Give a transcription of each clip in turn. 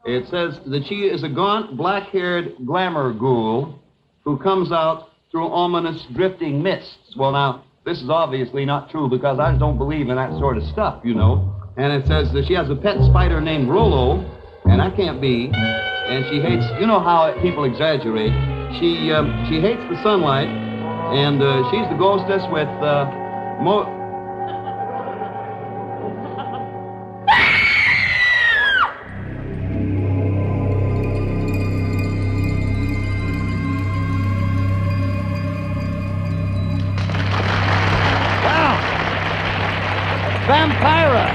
It says that she is a gaunt, black-haired glamour ghoul who comes out through ominous drifting mists. Well, now, this is obviously not true because I don't believe in that sort of stuff, you know. And it says that she has a pet spider named Rollo, and that can't be. And she hates, you know how people exaggerate. She hates the sunlight, and she's the ghostess with Vampira!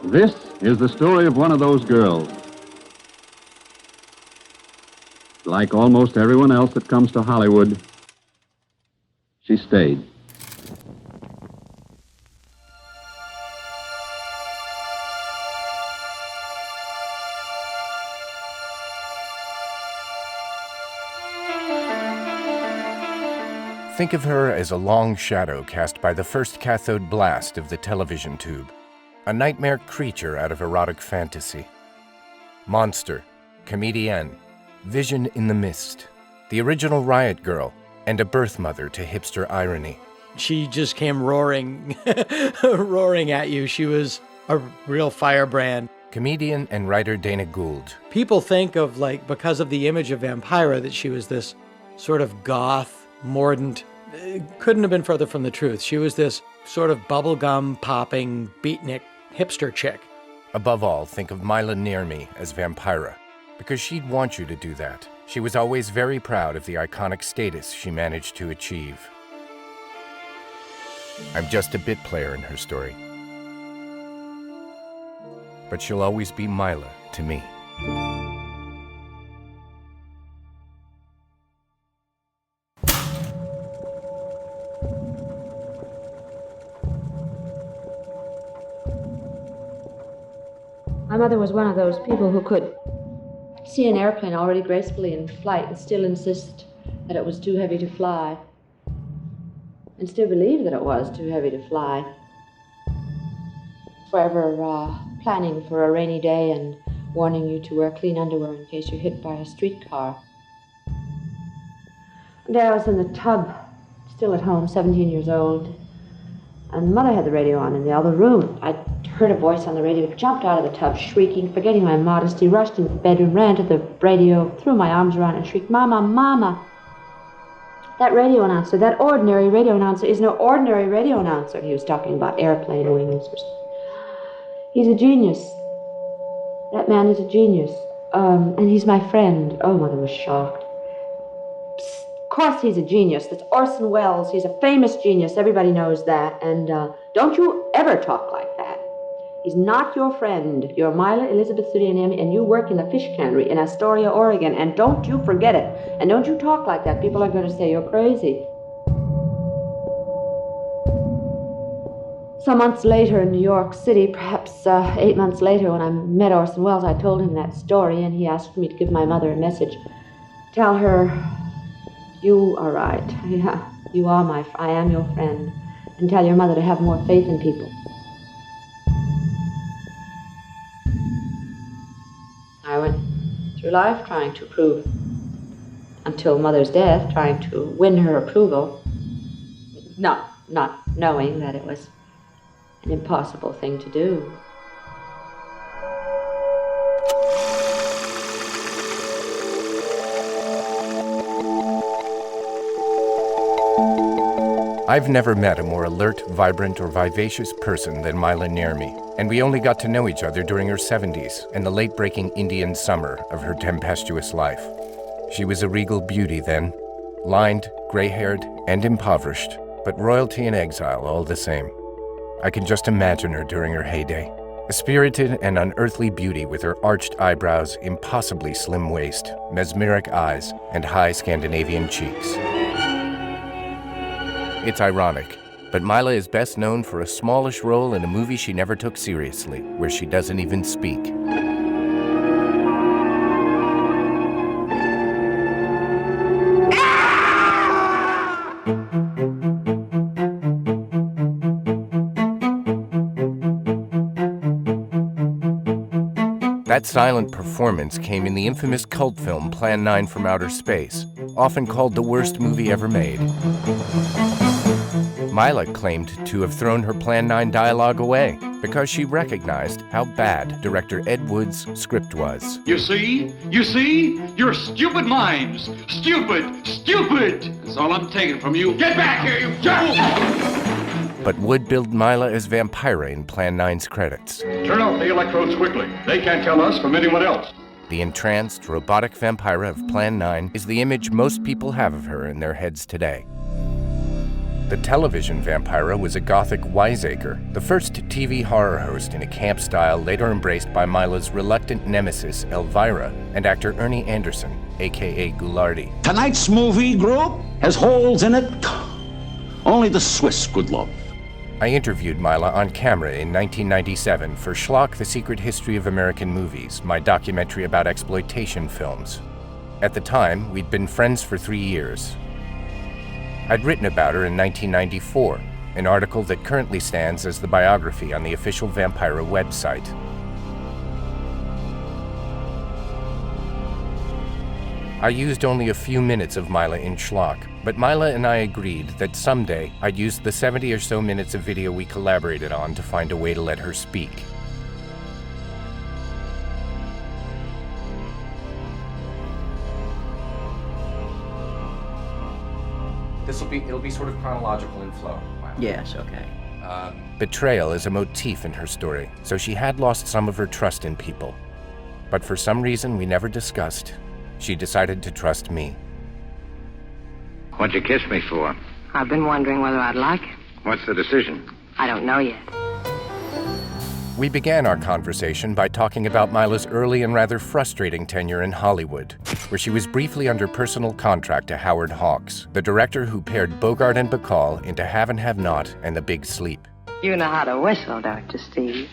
This is the story of one of those girls. Like almost everyone else that comes to Hollywood, she stayed. Think of her as a long shadow cast by the first cathode blast of the television tube. A nightmare creature out of erotic fantasy. Monster, comedienne, vision in the mist, the original riot girl, and a birth mother to hipster irony. She just came roaring, roaring at you. She was a real firebrand. Comedian and writer Dana Gould. People think of, like, because of the image of Vampira, that she was this sort of goth, mordant. It couldn't have been further from the truth. She was this sort of bubblegum popping beatnik hipster chick. Above all, think of Maila Nurmi as Vampira, because she'd want you to do that. She was always very proud of the iconic status she managed to achieve. I'm just a bit player in her story. But she'll always be Maila to me. My mother was one of those people who could see an airplane already gracefully in flight and still insist that it was too heavy to fly, and still believe that it was too heavy to fly. Forever planning for a rainy day and warning you to wear clean underwear in case you're hit by a streetcar. One day I was in the tub, still at home, 17 years old, and Mother had the radio on in the other room. I heard a voice on the radio, jumped out of the tub, shrieking, forgetting my modesty, rushed into the bedroom, ran to the radio, threw my arms around it, and shrieked, "Mama, Mama!" That radio announcer, that ordinary radio announcer, is no ordinary radio announcer. He was talking about airplane wings. He's a genius. That man is a genius. And he's my friend. Oh, Mother was shocked. Psst, of course he's a genius. That's Orson Welles. He's a famous genius. Everybody knows that. And don't you ever talk like that. He's not your friend. You're Maila Elizabeth Sudianemi, and you work in the fish cannery in Astoria, Oregon. And don't you forget it. And don't you talk like that. People are going to say you're crazy. Some months later in New York City, perhaps 8 months later, when I met Orson Welles, I told him that story, and he asked me to give my mother a message. Tell her, you are right. Yeah, you are I am your friend. And tell your mother to have more faith in people. I went through life trying to prove, until Mother's death, trying to win her approval, not knowing that it was an impossible thing to do. I've never met a more alert, vibrant, or vivacious person than Maila Nurmi, and we only got to know each other during her 70s and the late-breaking Indian summer of her tempestuous life. She was a regal beauty then, lined, gray-haired, and impoverished, but royalty in exile all the same. I can just imagine her during her heyday. A spirited and unearthly beauty with her arched eyebrows, impossibly slim waist, mesmeric eyes, and high Scandinavian cheeks. It's ironic, but Maila is best known for a smallish role in a movie she never took seriously, where she doesn't even speak. That silent performance came in the infamous cult film Plan 9 from Outer Space, often called the worst movie ever made. Maila claimed to have thrown her Plan 9 dialogue away because she recognized how bad director Ed Wood's script was. You see? You're stupid minds. Stupid. That's all I'm taking from you. Get back here, you jerk! But Wood billed Maila as Vampira in Plan 9's credits. Turn off the electrodes quickly. They can't tell us from anyone else. The entranced, robotic Vampira of Plan 9 is the image most people have of her in their heads today. The television Vampira was a gothic wiseacre, the first TV horror host in a camp style later embraced by Maila's reluctant nemesis, Elvira, and actor Ernie Anderson, a.k.a. Ghoulardi. Tonight's movie group has holes in it only the Swiss could love. I interviewed Maila on camera in 1997 for Schlock, The Secret History of American Movies, my documentary about exploitation films. At the time, we'd been friends for 3 years. I'd written about her in 1994, an article that currently stands as the biography on the official Vampira website. I used only a few minutes of Maila in Schlock, but Maila and I agreed that someday I'd use the 70 or so minutes of video we collaborated on to find a way to let her speak. It'll be sort of chronological in flow. Yes, okay. Betrayal is a motif in her story, so she had lost some of her trust in people. But for some reason we never discussed, she decided to trust me. What'd you kiss me for? I've been wondering whether I'd like it. What's the decision? I don't know yet. We began our conversation by talking about Maila's early and rather frustrating tenure in Hollywood, where she was briefly under personal contract to Howard Hawks, the director who paired Bogart and Bacall into Have and Have Not and The Big Sleep. You know how to whistle, don't you, Steve?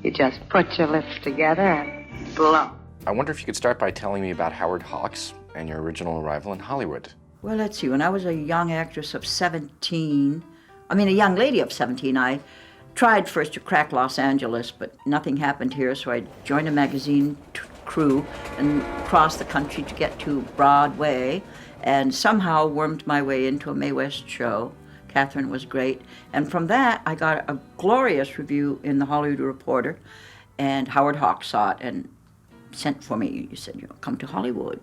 You just put your lips together and blow. I wonder if you could start by telling me about Howard Hawks and your original arrival in Hollywood. Well, let's see. When I was a young actress of 17, a young lady of 17, I tried first to crack Los Angeles, but nothing happened here, so I joined a magazine crew and crossed the country to get to Broadway, and somehow wormed my way into a Mae West show. Catherine was great. And from that, I got a glorious review in the Hollywood Reporter, and Howard Hawks saw it and sent for me. He said, come to Hollywood.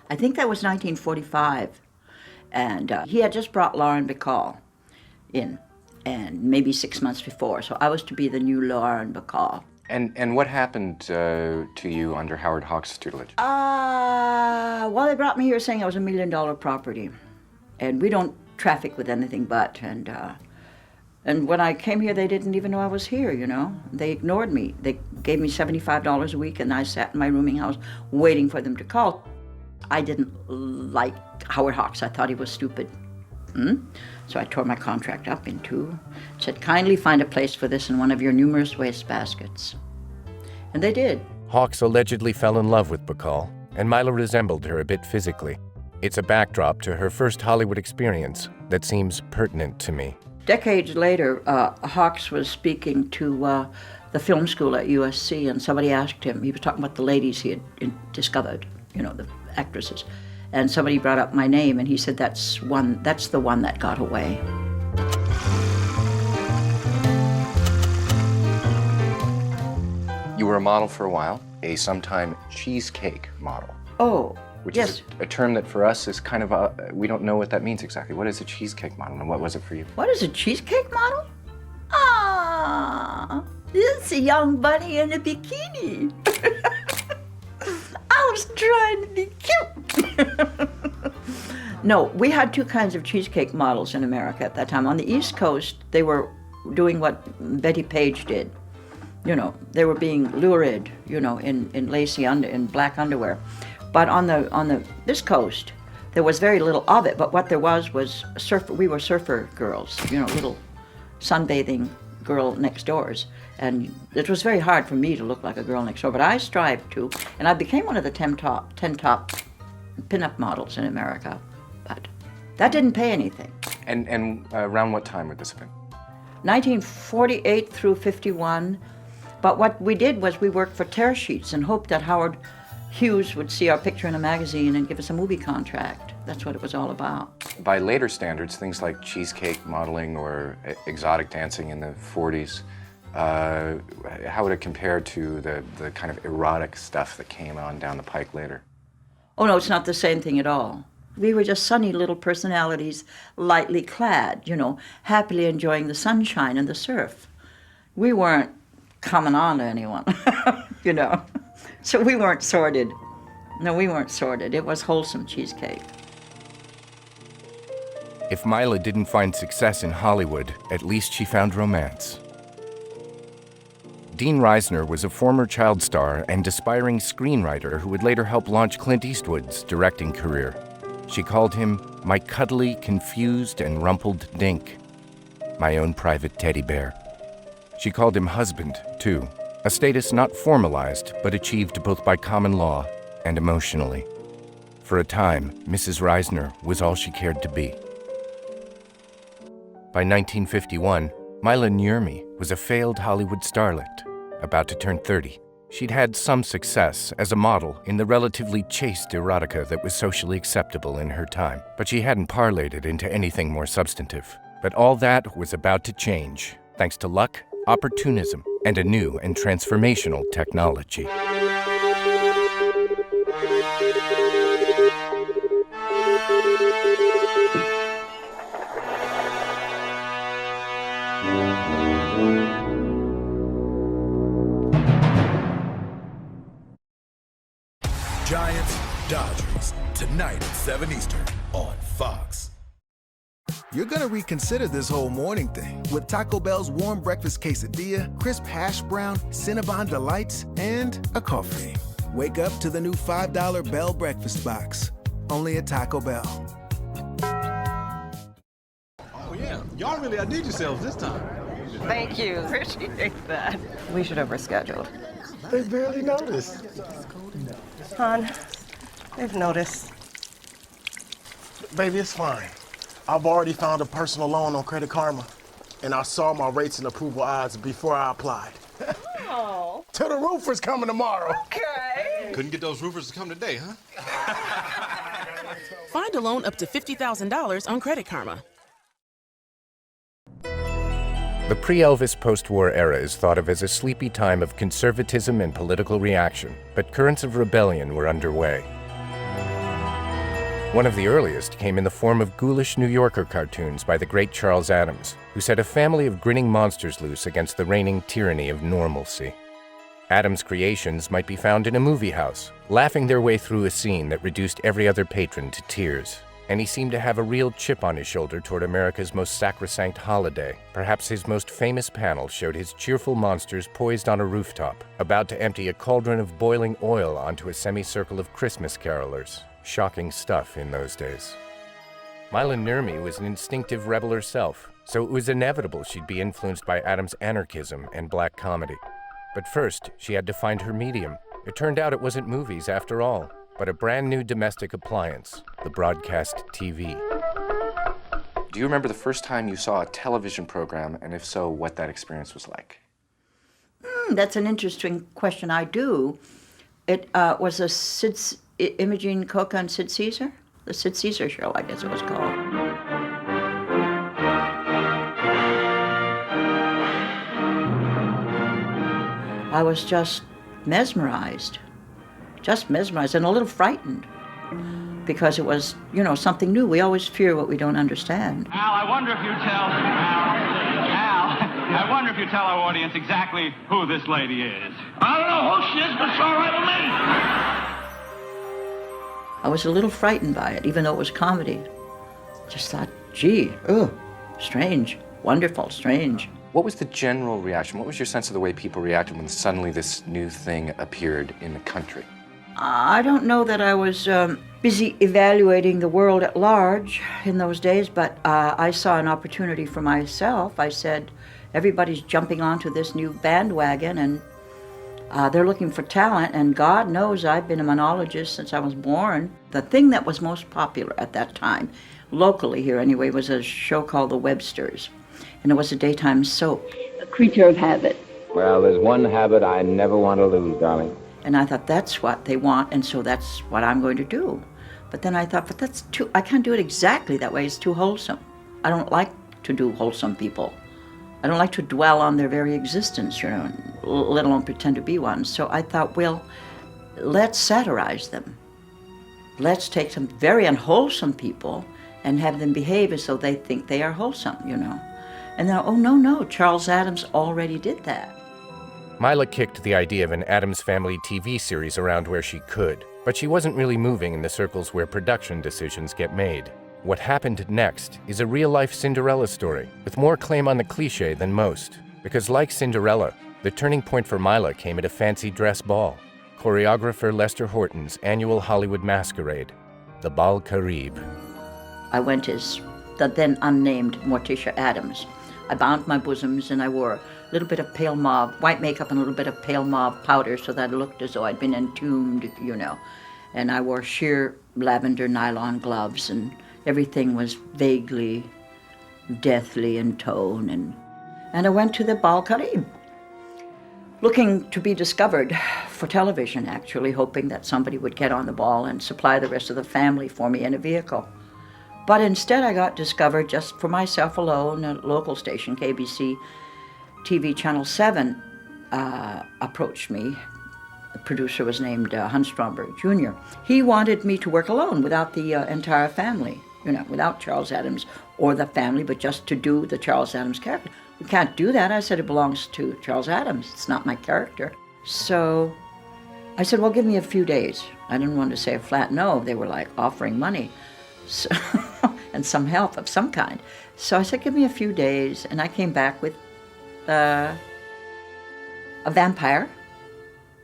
I think that was 1945, and he had just brought Lauren Bacall in, and maybe 6 months before, so I was to be the new Lauren Bacall. And what happened to you under Howard Hawks' tutelage? Well, they brought me here saying I was $1 million property, and we don't traffic with anything but, and when I came here, they didn't even know I was here, They ignored me. They gave me $75 a week, and I sat in my rooming house waiting for them to call. I didn't like Howard Hawks. I thought he was stupid. So I tore my contract up in two, said, kindly find a place for this in one of your numerous wastebaskets. And they did. Hawks allegedly fell in love with Bacall, and Maila resembled her a bit physically. It's a backdrop to her first Hollywood experience that seems pertinent to me. Decades later, Hawks was speaking to the film school at USC, and somebody asked him, he was talking about the ladies he had discovered, the actresses. And somebody brought up my name, and he said, that's the one that got away. You were a model for a while, a sometime cheesecake model. Oh, which yes. is a term that for us is kind of we don't know what that means exactly. What is a cheesecake model, and what was it for you? What is a cheesecake model? It's a young bunny in a bikini. I was trying to be cute. No, we had two kinds of cheesecake models in America at that time. On the East Coast, they were doing what Betty Page did. You know, they were being lurid, you know, in lacy in black underwear. But on this coast, there was very little of it. But what there was we were surfer girls, you know, little sunbathing girl next doors. And it was very hard for me to look like a girl next door, but I strived to, and I became one of the 10 top pinup models in America. But that didn't pay anything. And around what time would this have been? 1948 through 51. But what we did was we worked for tear sheets and hoped that Howard Hughes would see our picture in a magazine and give us a movie contract. That's what it was all about. By later standards, things like cheesecake modeling or exotic dancing in the 40s, how would it compare to the kind of erotic stuff that came on down the pike later? Oh, no, it's not the same thing at all. We were just sunny little personalities, lightly clad, you know, happily enjoying the sunshine and the surf. We weren't coming on to anyone, you know. So we weren't sordid. No, we weren't sordid. It was wholesome cheesecake. If Maila didn't find success in Hollywood, at least she found romance. Dean Reisner was a former child star and aspiring screenwriter who would later help launch Clint Eastwood's directing career. She called him my cuddly, confused, and rumpled dink, my own private teddy bear. She called him husband, too, a status not formalized but achieved both by common law and emotionally. For a time, Mrs. Reisner was all she cared to be. By 1951, Maila Nurmi was a failed Hollywood starlet, about to turn 30. She'd had some success as a model in the relatively chaste erotica that was socially acceptable in her time, but she hadn't parlayed it into anything more substantive. But all that was about to change, thanks to luck, opportunism, and a new and transformational technology. Giants, Dodgers, tonight at 7 Eastern on Fox. You're gonna reconsider this whole morning thing with Taco Bell's warm breakfast quesadilla, crisp hash brown, Cinnabon delights, and a coffee. Wake up to the new $5 Bell breakfast box, only at Taco Bell. Oh yeah, y'all really outdid yourselves this time. Thank you. Appreciate that. We should have rescheduled. They barely noticed. Hon, they've noticed. Baby, it's fine. I've already found a personal loan on Credit Karma, and I saw my rates and approval odds before I applied. Oh. Till the roofer's coming tomorrow. Okay. Couldn't get those roofers to come today, huh? Find a loan up to $50,000 on Credit Karma. The pre-Elvis post-war era is thought of as a sleepy time of conservatism and political reaction, but currents of rebellion were underway. One of the earliest came in the form of ghoulish New Yorker cartoons by the great Charles Addams, who set a family of grinning monsters loose against the reigning tyranny of normalcy. Addams' creations might be found in a movie house, laughing their way through a scene that reduced every other patron to tears. And he seemed to have a real chip on his shoulder toward America's most sacrosanct holiday. Perhaps his most famous panel showed his cheerful monsters poised on a rooftop, about to empty a cauldron of boiling oil onto a semicircle of Christmas carolers. Shocking stuff in those days. Maila Nurmi was an instinctive rebel herself, so it was inevitable she'd be influenced by Addams' anarchism and black comedy. But first, she had to find her medium. It turned out it wasn't movies after all, but a brand new domestic appliance, the broadcast TV. Do you remember the first time you saw a television program, and if so, what that experience was like? That's an interesting question. I do. It was a Imogene Coca and Sid Caesar? The Sid Caesar Show, I guess it was called. I was just mesmerized and a little frightened because it was, you know, something new. We always fear what we don't understand. Al, I wonder if you tell our audience exactly who this lady is. I don't know who she is, but it's all right with me. I was a little frightened by it, even though it was comedy. Just thought, gee, strange, wonderful, strange. What was the general reaction? What was your sense of the way people reacted when suddenly this new thing appeared in the country? I don't know that I was busy evaluating the world at large in those days, but I saw an opportunity for myself. I said, everybody's jumping onto this new bandwagon, and they're looking for talent, and God knows I've been a monologist since I was born. The thing that was most popular at that time, locally here anyway, was a show called The Websters, and it was a daytime soap. A creature of habit. Well, there's one habit I never want to lose, darling. And I thought, that's what they want, and so that's what I'm going to do. But then I thought, but that's too, I can't do it exactly that way. It's too wholesome. I don't like to do wholesome people. I don't like to dwell on their very existence, let alone pretend to be one. So I thought, well, let's satirize them. Let's take some very unwholesome people and have them behave as though they think they are wholesome, And then, oh, no, Charles Addams already did that. Maila kicked the idea of an Addams Family TV series around where she could, but she wasn't really moving in the circles where production decisions get made. What happened next is a real-life Cinderella story, with more claim on the cliché than most. Because like Cinderella, the turning point for Maila came at a fancy dress ball, choreographer Lester Horton's annual Hollywood masquerade, the Bal Carib. I went as the then unnamed Morticia Addams. I bound my bosoms and I wore a little bit of pale mauve, white makeup and a little bit of pale mauve powder so that it looked as though I'd been entombed, And I wore sheer lavender nylon gloves, and everything was vaguely deathly in tone. And I went to the Bal Carib, looking to be discovered for television, actually, hoping that somebody would get on the ball and supply the rest of the family for me in a vehicle. But instead I got discovered just for myself alone. A local station, KBC TV Channel 7, approached me. The producer was named Hans Stromberg Jr. He wanted me to work alone without the entire family, without Charles Addams or the family, but just to do the Charles Addams character. We can't do that. I said, it belongs to Charles Addams. It's not my character. So I said, well, give me a few days. I didn't want to say a flat no. They were like offering money. So, and some help of some kind. So I said, give me a few days, and I came back with a vampire.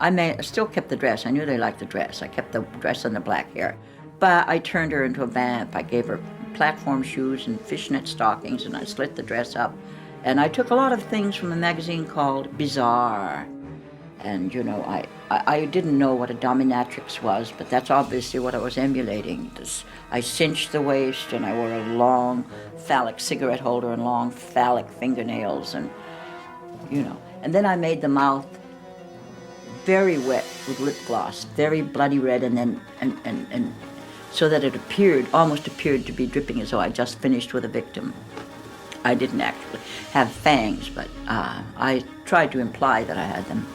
I still kept the dress. I knew they liked the dress. I kept the dress and the black hair. But I turned her into a vamp. I gave her platform shoes and fishnet stockings, and I slit the dress up. And I took a lot of things from a magazine called Bizarre. And, I didn't know what a dominatrix was, but that's obviously what I was emulating. I cinched the waist, and I wore a long phallic cigarette holder and long phallic fingernails, and, And then I made the mouth very wet with lip gloss, very bloody red, and then, and so that it almost appeared to be dripping as though I just finished with a victim. I didn't actually have fangs, but I tried to imply that I had them.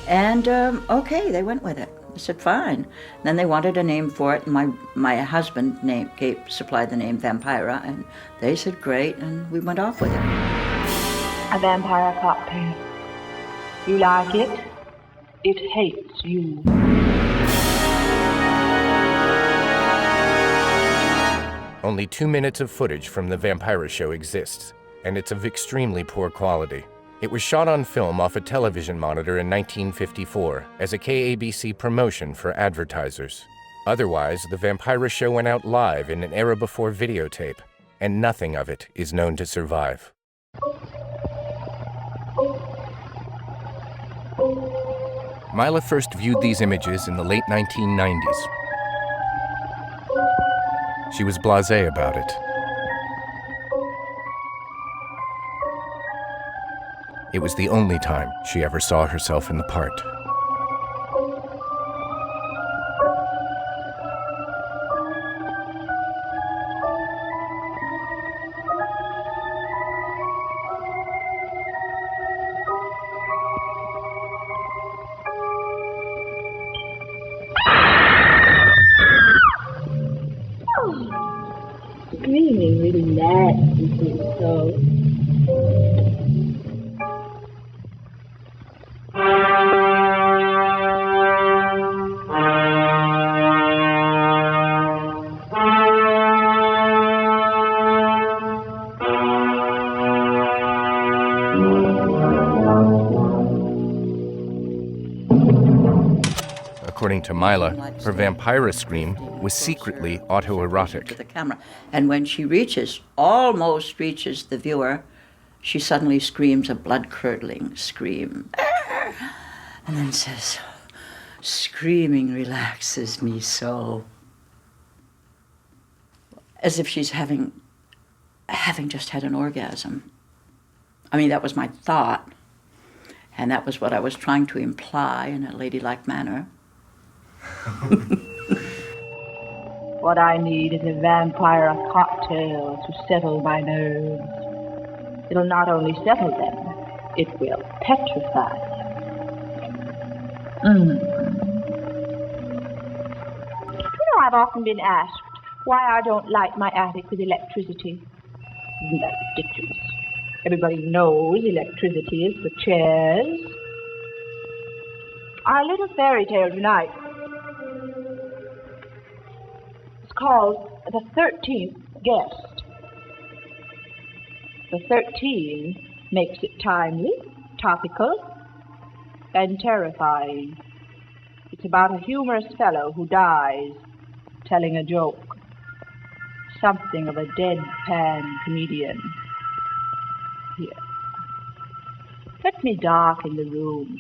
And, okay, they went with it. I said, fine. Then they wanted a name for it, and my husband supplied the name Vampira, and they said, great, and we went off with it. A vampire cocktail. You like it? It hates you. Only 2 minutes of footage from the Vampira show exists, and it's of extremely poor quality. It was shot on film off a television monitor in 1954 as a KABC promotion for advertisers. Otherwise, the Vampira show went out live in an era before videotape, and nothing of it is known to survive. Maila first viewed these images in the late 1990s. She was blasé about it. It was the only time she ever saw herself in the part. Screaming really nasty, so. According to Maila, her Vampira scream was secretly autoerotic. To the camera. And when she almost reaches the viewer, she suddenly screams a blood-curdling scream. And then says, "Screaming relaxes me so." As if she's having just had an orgasm. I mean, that was my thought. And that was what I was trying to imply in a ladylike manner. What I need is a Vampira cocktail to settle my nerves. It'll not only settle them, it will petrify. I've often been asked why I don't light my attic with electricity. Isn't that ridiculous? Everybody knows electricity is for chairs. I lit a fairy tale tonight. It's called The 13th Guest. The 13 makes it timely, topical, and terrifying. It's about a humorous fellow who dies telling a joke. Something of a deadpan comedian. Here. Let me darken the room,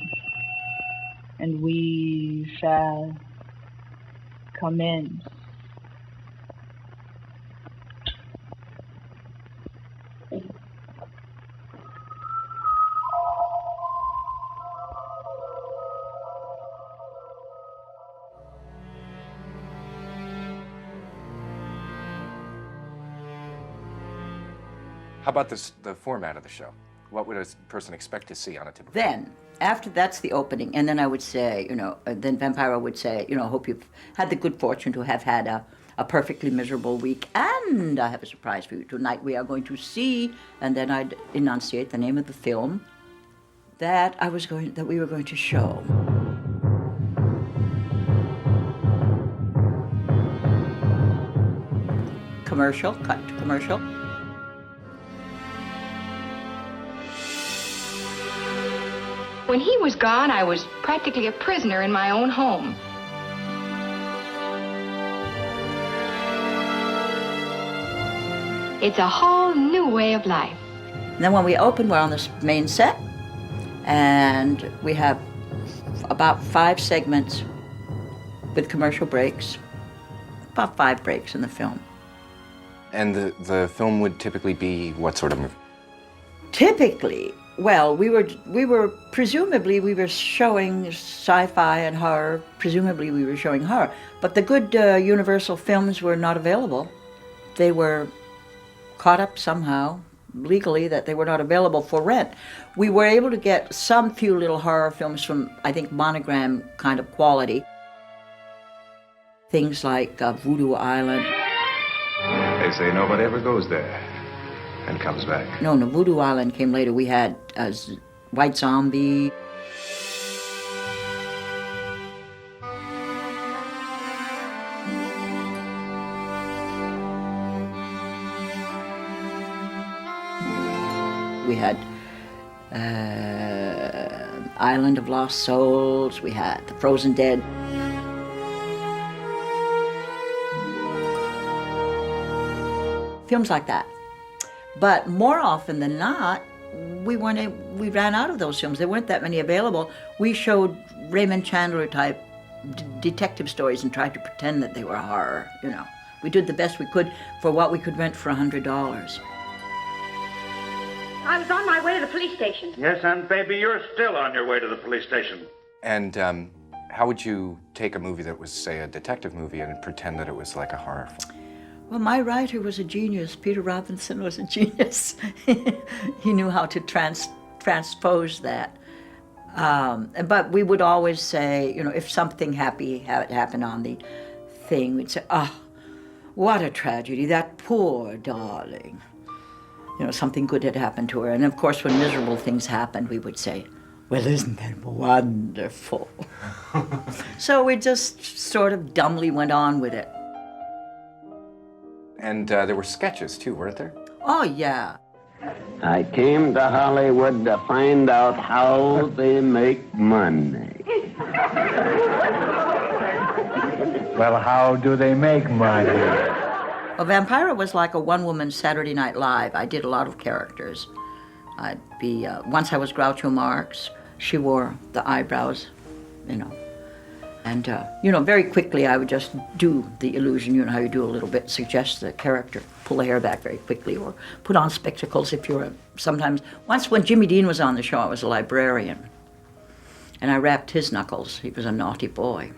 and we shall commence. How about the format of the show? What would a person expect to see on a typical? Then, after that's the opening, and then I would say, then Vampira would say, hope you've had the good fortune to have had a perfectly miserable week, and I have a surprise for you. Tonight we are going to see, and then I'd enunciate the name of the film that we were going to show. Commercial, cut to commercial. When he was gone, I was practically a prisoner in my own home. It's a whole new way of life. And then when we open, we're on the main set, and we have about 5 segments with commercial breaks, about 5 breaks in the film. And the film would typically be what sort of movie? Typically, well, we were presumably we were showing sci-fi and horror. Presumably we were showing horror, but the good Universal films were not available. They were caught up somehow legally that they were not available for rent. We were able to get some few little horror films from, I think, Monogram kind of quality. Things like Voodoo Island. They say nobody ever goes there and comes back. No, Voodoo Island came later. We had White Zombie. We had Island of Lost Souls. We had The Frozen Dead. Films like that. But more often than not, we ran out of those films. There weren't that many available. We showed Raymond Chandler type detective stories and tried to pretend that they were horror, We did the best we could for what we could rent for $100. I was on my way to the police station. Yes, and baby, you're still on your way to the police station. And how would you take a movie that was, say, a detective movie and pretend that it was like a horror film? Well, my writer was a genius. Peter Robinson was a genius. He knew how to transpose that. But we would always say, if something happy had happened on the thing, we'd say, what a tragedy, that poor darling. Something good had happened to her. And of course, when miserable things happened, we would say, well, isn't that wonderful? So we just sort of dumbly went on with it. And there were sketches, too, weren't there? Oh, yeah. I came to Hollywood to find out how they make money. Well, how do they make money? Well, Vampira was like a one-woman Saturday Night Live. I did a lot of characters. I'd be, once I was Groucho Marx. She wore the eyebrows, you know. And, very quickly I would just do the illusion, how you do a little bit, suggest the character, pull the hair back very quickly, or put on spectacles if you're sometimes. Once when Jimmy Dean was on the show, I was a librarian. And I rapped his knuckles. He was a naughty boy.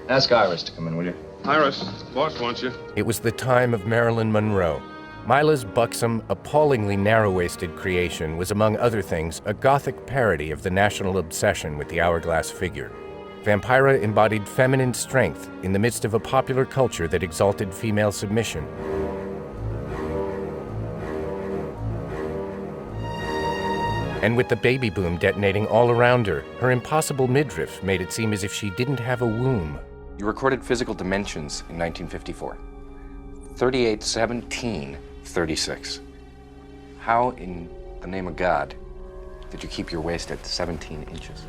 Ask Iris to come in, will you? Iris, boss wants you. It was the time of Marilyn Monroe. Maila's buxom, appallingly narrow-waisted creation was, among other things, a Gothic parody of the national obsession with the hourglass figure. Vampira embodied feminine strength in the midst of a popular culture that exalted female submission. And with the baby boom detonating all around her, her impossible midriff made it seem as if she didn't have a womb. You recorded physical dimensions in 1954. 38, 17, 36. How in the name of God did you keep your waist at 17 inches?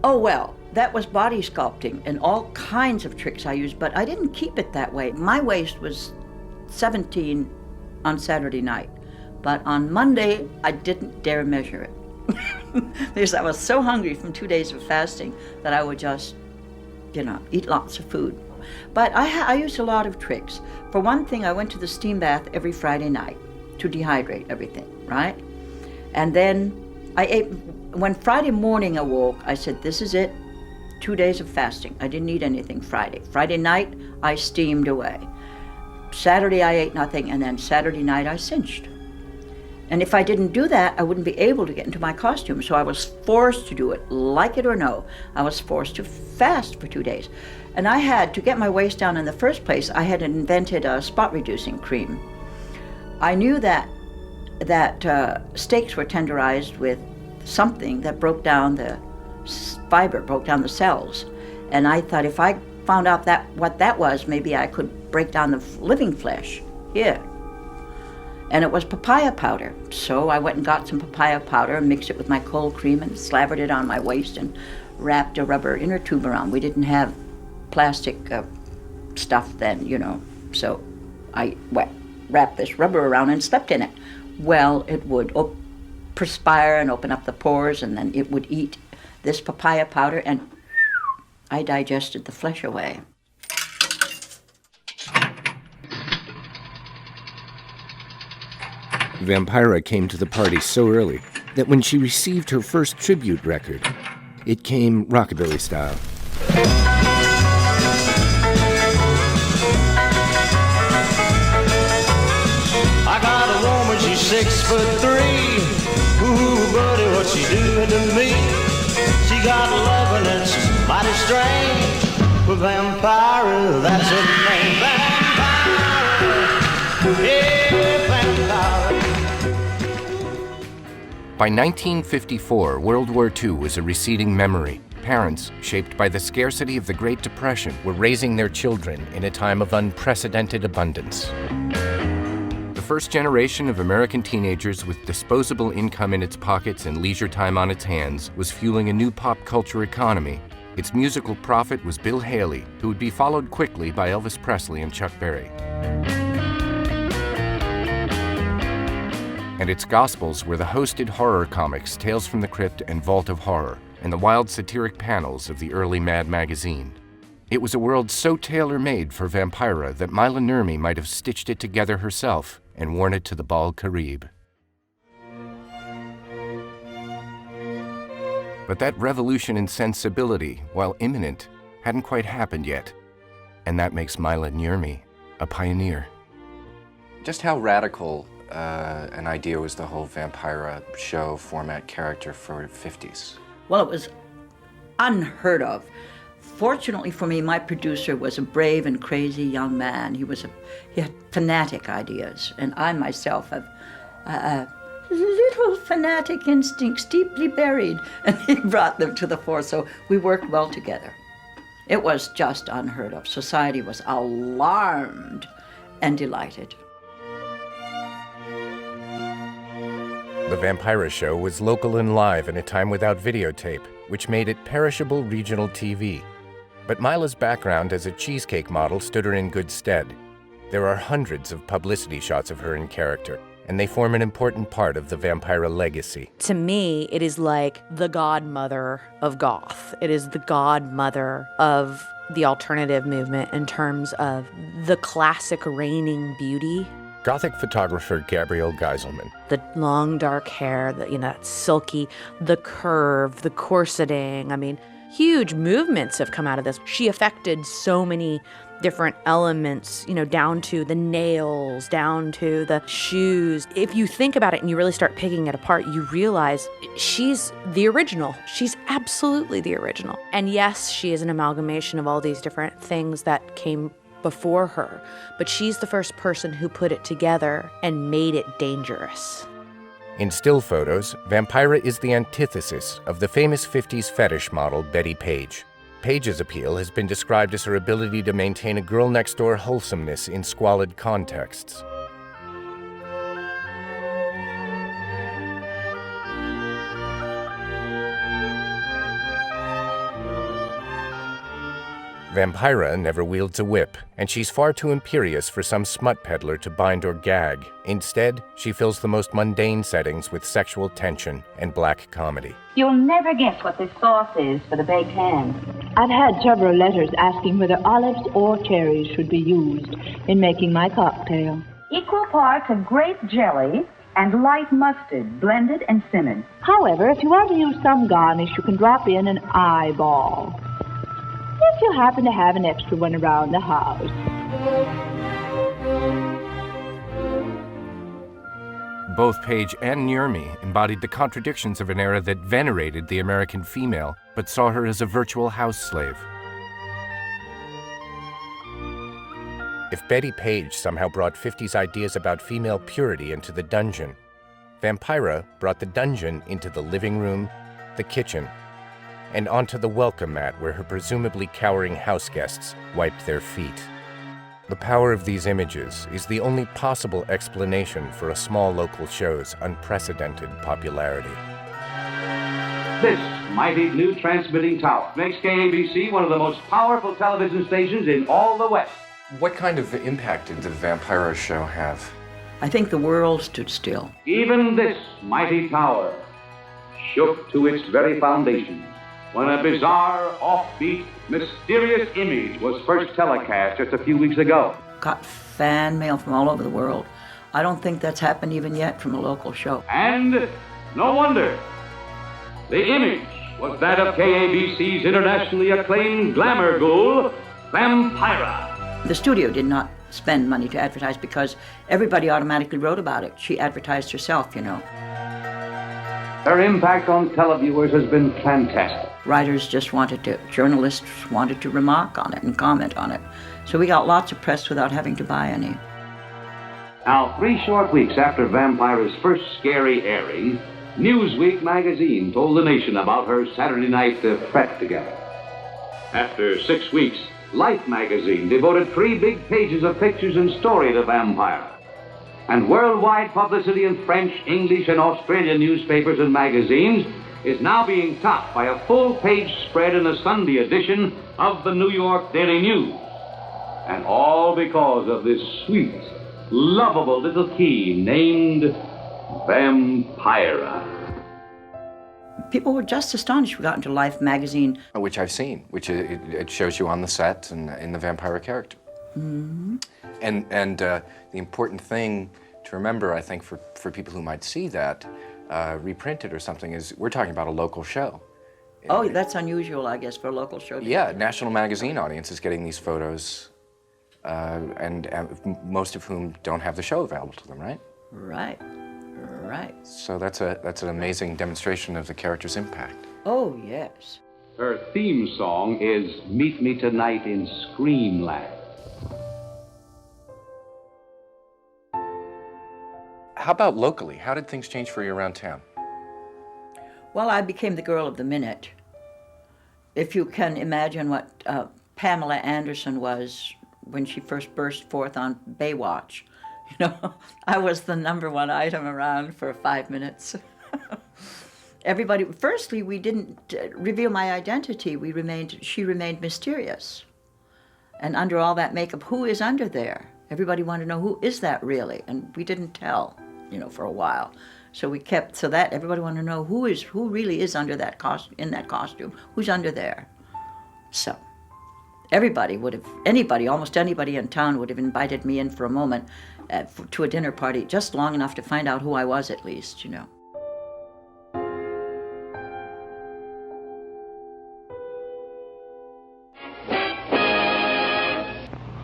Oh, well, that was body sculpting and all kinds of tricks I used, but I didn't keep it that way. My waist was 17 on Saturday night, but on Monday, I didn't dare measure it. Because I was so hungry from 2 days of fasting that I would just, eat lots of food. But I used a lot of tricks. For one thing, I went to the steam bath every Friday night to dehydrate everything, right? And then I ate, when Friday morning I woke, I said, this is it, 2 days of fasting. I didn't eat anything Friday. Friday night, I steamed away. Saturday, I ate nothing, and then Saturday night, I cinched. And if I didn't do that, I wouldn't be able to get into my costume. So I was forced to do it, like it or no. I was forced to fast for 2 days. And I had, to get my waist down in the first place, I had invented a spot-reducing cream. I knew that steaks were tenderized with something that broke down the fiber, broke down the cells. And I thought if I found out what that was, maybe I could break down the living flesh here. And it was papaya powder. So I went and got some papaya powder and mixed it with my cold cream and slathered it on my waist and wrapped a rubber inner tube around. We didn't have plastic stuff then, So I wrapped this rubber around and slept in it. Well, it would perspire and open up the pores, and then it would eat this papaya powder, and I digested the flesh away. Vampira came to the party so early that when she received her first tribute record, it came rockabilly style. I got a woman, she's 6'3". Ooh, buddy, what she doing to me? She got loving and she's mighty strange. But Vampira, that's her name. Vampira, yeah, Vampira. By 1954, World War II was a receding memory. Parents, shaped by the scarcity of the Great Depression, were raising their children in a time of unprecedented abundance. The first generation of American teenagers with disposable income in its pockets and leisure time on its hands was fueling a new pop culture economy. Its musical prophet was Bill Haley, who would be followed quickly by Elvis Presley and Chuck Berry. And its gospels were the hosted horror comics Tales from the Crypt and Vault of Horror, and the wild satiric panels of the early Mad magazine. It was a world so tailor-made for Vampira that Maila Nurmi might have stitched it together herself and worn it to the Bal Caribe. But that revolution in sensibility, while imminent, hadn't quite happened yet. And that makes Maila Nurmi a pioneer. Just how radical an idea was the whole Vampira show format character for the 50s? Well, it was unheard of. Fortunately for me, my producer was a brave and crazy young man. He had fanatic ideas, and I myself have little fanatic instincts deeply buried, and he brought them to the fore, so we worked well together. It was just unheard of. Society was alarmed and delighted. The Vampira show was local and live in a time without videotape, which made it perishable regional TV. But Maila's background as a cheesecake model stood her in good stead. There are hundreds of publicity shots of her in character, and they form an important part of the Vampira legacy. To me, it is like the godmother of goth. It is the godmother of the alternative movement in terms of the classic reigning beauty. Gothic photographer Gabrielle Geiselman. The long dark hair, that silky, the curve, the corseting. I mean, huge movements have come out of this. She affected so many different elements, down to the nails, down to the shoes. If you think about it and you really start picking it apart, you realize she's the original. She's absolutely the original. And yes, she is an amalgamation of all these different things that came before her, but she's the first person who put it together and made it dangerous. In still photos, Vampira is the antithesis of the famous 50s fetish model Betty Page. Page's appeal has been described as her ability to maintain a girl-next-door wholesomeness in squalid contexts. Vampira never wields a whip, and she's far too imperious for some smut peddler to bind or gag. Instead, she fills the most mundane settings with sexual tension and black comedy. You'll never guess what this sauce is for the baked ham. I've had several letters asking whether olives or cherries should be used in making my cocktail. Equal parts of grape jelly and light mustard, blended and simmered. However, if you want to use some garnish, you can drop in an eyeball, if you happen to have an extra one around the house. Both Page and Nurmi embodied the contradictions of an era that venerated the American female, but saw her as a virtual house slave. If Betty Page somehow brought 50s ideas about female purity into the dungeon, Vampira brought the dungeon into the living room, the kitchen, and onto the welcome mat where her presumably cowering house guests wiped their feet. The power of these images is the only possible explanation for a small local show's unprecedented popularity. This mighty new transmitting tower makes KABC one of the most powerful television stations in all the West. What kind of impact did the Vampira show have? I think the world stood still. Even this mighty tower shook to its very foundations when a bizarre, offbeat, mysterious image was first telecast just a few weeks ago. Got fan mail from all over the world. I don't think that's happened even yet from a local show. And no wonder. The image was that of KABC's internationally acclaimed glamour ghoul, Vampira. The studio did not spend money to advertise because everybody automatically wrote about it. She advertised herself, Her impact on televiewers has been fantastic. Writers just journalists wanted to remark on it and comment on it. So we got lots of press without having to buy any. Now, 3 short weeks after Vampira's first scary airing, Newsweek magazine told the nation about her Saturday night prep together. After 6 weeks, Life magazine devoted 3 big pages of pictures and story to Vampira. And worldwide publicity in French, English, and Australian newspapers and magazines is now being topped by a full-page spread in the Sunday edition of the New York Daily News. And all because of this sweet, lovable little key named Vampira. People were just astonished we got into Life magazine. Which I've seen, which it shows you on the set and in the Vampira character. Mm-hmm. And the important thing to remember, I think, for people who might see that reprinted or something, is we're talking about a local show. Oh, that's unusual, I guess, for a local show. Yeah, national magazine audience is getting these photos, and most of whom don't have the show available to them, right? Right. So that's an amazing demonstration of the character's impact. Oh, yes. Her theme song is Meet Me Tonight in Screamland. How about locally? How did things change for you around town? Well, I became the girl of the minute. If you can imagine what Pamela Anderson was when she first burst forth on Baywatch, you know, I was the #1 item around for 5 minutes. Everybody, firstly, we didn't reveal my identity. She remained mysterious. And under all that makeup, who is under there? Everybody wanted to know, who is that really? And we didn't tell, you know, for a while. So we kept, so that everybody wanted to know who really is under that in that costume, who's under there. So everybody would have, almost anybody in town would have invited me in for a moment to a dinner party, just long enough to find out who I was at least, you know.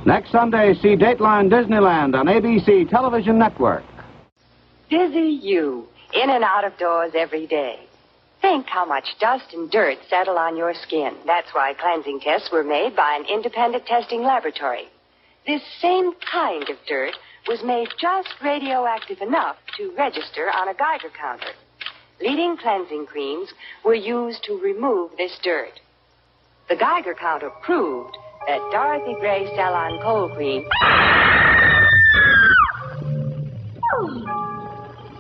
Next Sunday, see Dateline Disneyland on ABC Television Network. Busy you, in and out of doors every day. Think how much dust and dirt settle on your skin. That's why cleansing tests were made by an independent testing laboratory. This same kind of dirt was made just radioactive enough to register on a Geiger counter. Leading cleansing creams were used to remove this dirt. The Geiger counter proved that Dorothy Gray Cell-On Cold Cream...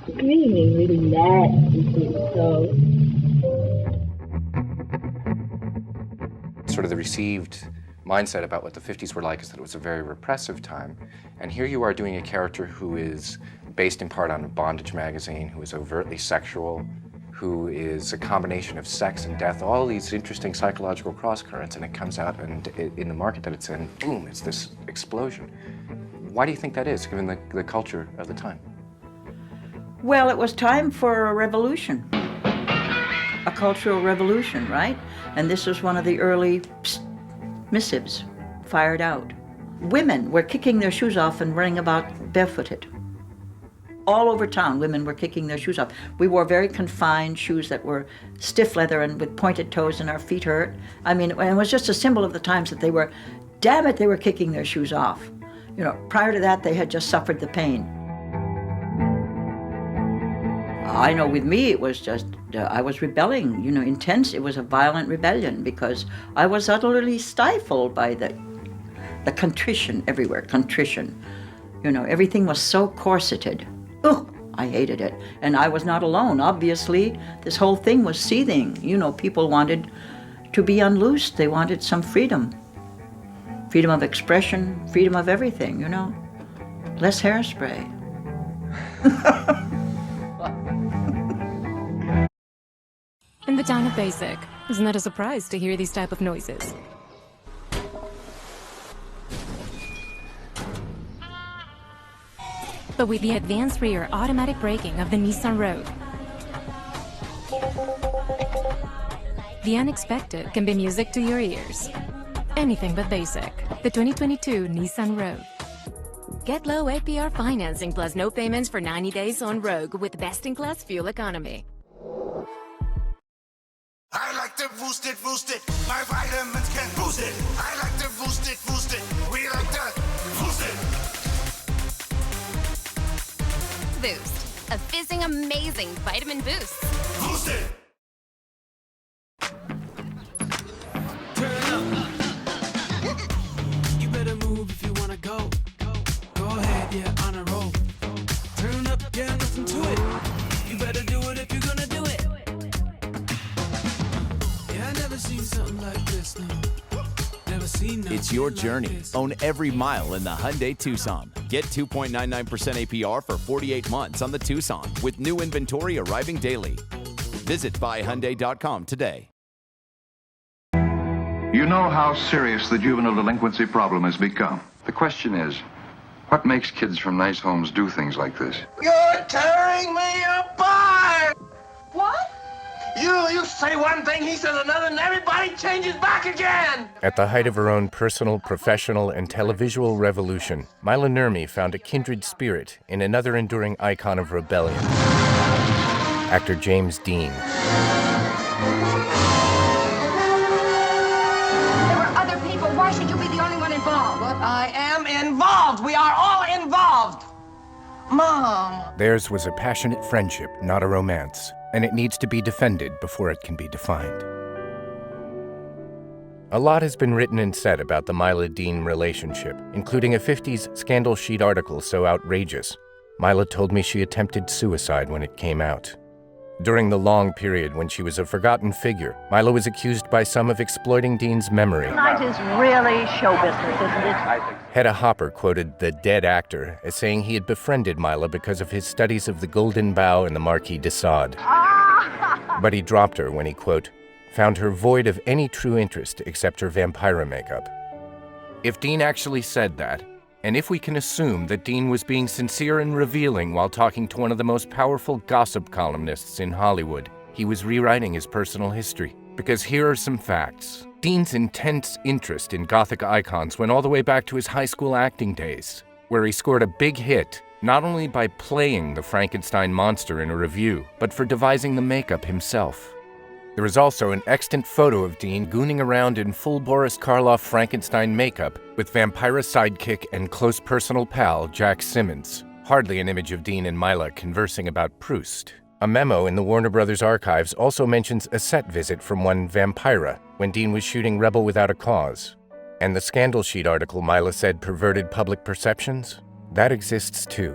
Screaming really nasty, so... Sort of the received mindset about what the 50s were like is that it was a very repressive time. And here you are doing a character who is based in part on a bondage magazine, who is overtly sexual, who is a combination of sex and death, all these interesting psychological cross-currents, and it comes out, and in the market that it's in, boom, it's this explosion. Why do you think that is, given the culture of the time? Well, it was time for a revolution, a cultural revolution, right? And this was one of the early missives fired out. Women were kicking their shoes off and running about barefooted. All over town, women were kicking their shoes off. We wore very confined shoes that were stiff leather and with pointed toes, and our feet hurt. I mean, it was just a symbol of the times that they were kicking their shoes off. You know, prior to that, they had just suffered the pain. I know with me, it was just, I was rebelling, you know, intense. It was a violent rebellion because I was utterly stifled by the contrition everywhere, contrition. You know, everything was so corseted. Ugh, I hated it. And I was not alone. Obviously, this whole thing was seething. You know, people wanted to be unloosed. They wanted some freedom. Freedom of expression, freedom of everything, you know. Less hairspray. In the town of Basic, isn't that a surprise to hear these type of noises? But with the advanced rear automatic braking of the Nissan Rogue, the unexpected can be music to your ears. Anything but basic. The 2022 Nissan Rogue. Get low APR financing plus no payments for 90 days on Rogue with best-in-class fuel economy. I like to boost it, my vitamins can boost it. I like to boost it, we like to boost it. Boost, a fizzing amazing vitamin boost. Boost it. Turn up. You better move if you wanna go. Go ahead, yeah, on a roll. Turn up, yeah, listen to it. You better do it if you're gonna do it. Yeah, I never seen something like this, no. Never seen nothing. It's your journey. Like this. Own every mile in the Hyundai Tucson. Get 2.99% APR for 48 months on the Tucson with new inventory arriving daily. Visit buyhyundai.com today. You know how serious the juvenile delinquency problem has become. The question is, what makes kids from nice homes do things like this? You're tearing me apart! What? You say one thing, he says another, and everybody changes back again! At the height of her own personal, professional, and televisual revolution, Maila Nurmi found a kindred spirit in another enduring icon of rebellion, actor James Dean. There were other people. Why should you be the only one involved? But I am involved. We are all involved. Mom! Theirs was a passionate friendship, not a romance, and it needs to be defended before it can be defined. A lot has been written and said about the Maila-Dean relationship, including a 50s scandal sheet article so outrageous. Maila told me she attempted suicide when it came out. During the long period when she was a forgotten figure, Maila was accused by some of exploiting Dean's memory. Tonight is really show business, isn't it? Hedda Hopper quoted the dead actor as saying he had befriended Maila because of his studies of the Golden Bough and the Marquis de Sade. But he dropped her when he, quote, found her void of any true interest except her Vampira makeup. If Dean actually said that, and if we can assume that Dean was being sincere and revealing while talking to one of the most powerful gossip columnists in Hollywood, he was rewriting his personal history. Because here are some facts. Dean's intense interest in Gothic icons went all the way back to his high school acting days, where he scored a big hit, not only by playing the Frankenstein monster in a review, but for devising the makeup himself. There is also an extant photo of Dean gooning around in full Boris Karloff Frankenstein makeup with Vampira sidekick and close personal pal Jack Simmons. Hardly an image of Dean and Maila conversing about Proust. A memo in the Warner Brothers archives also mentions a set visit from one Vampira when Dean was shooting Rebel Without a Cause. And the scandal sheet article Maila said perverted public perceptions? That exists too.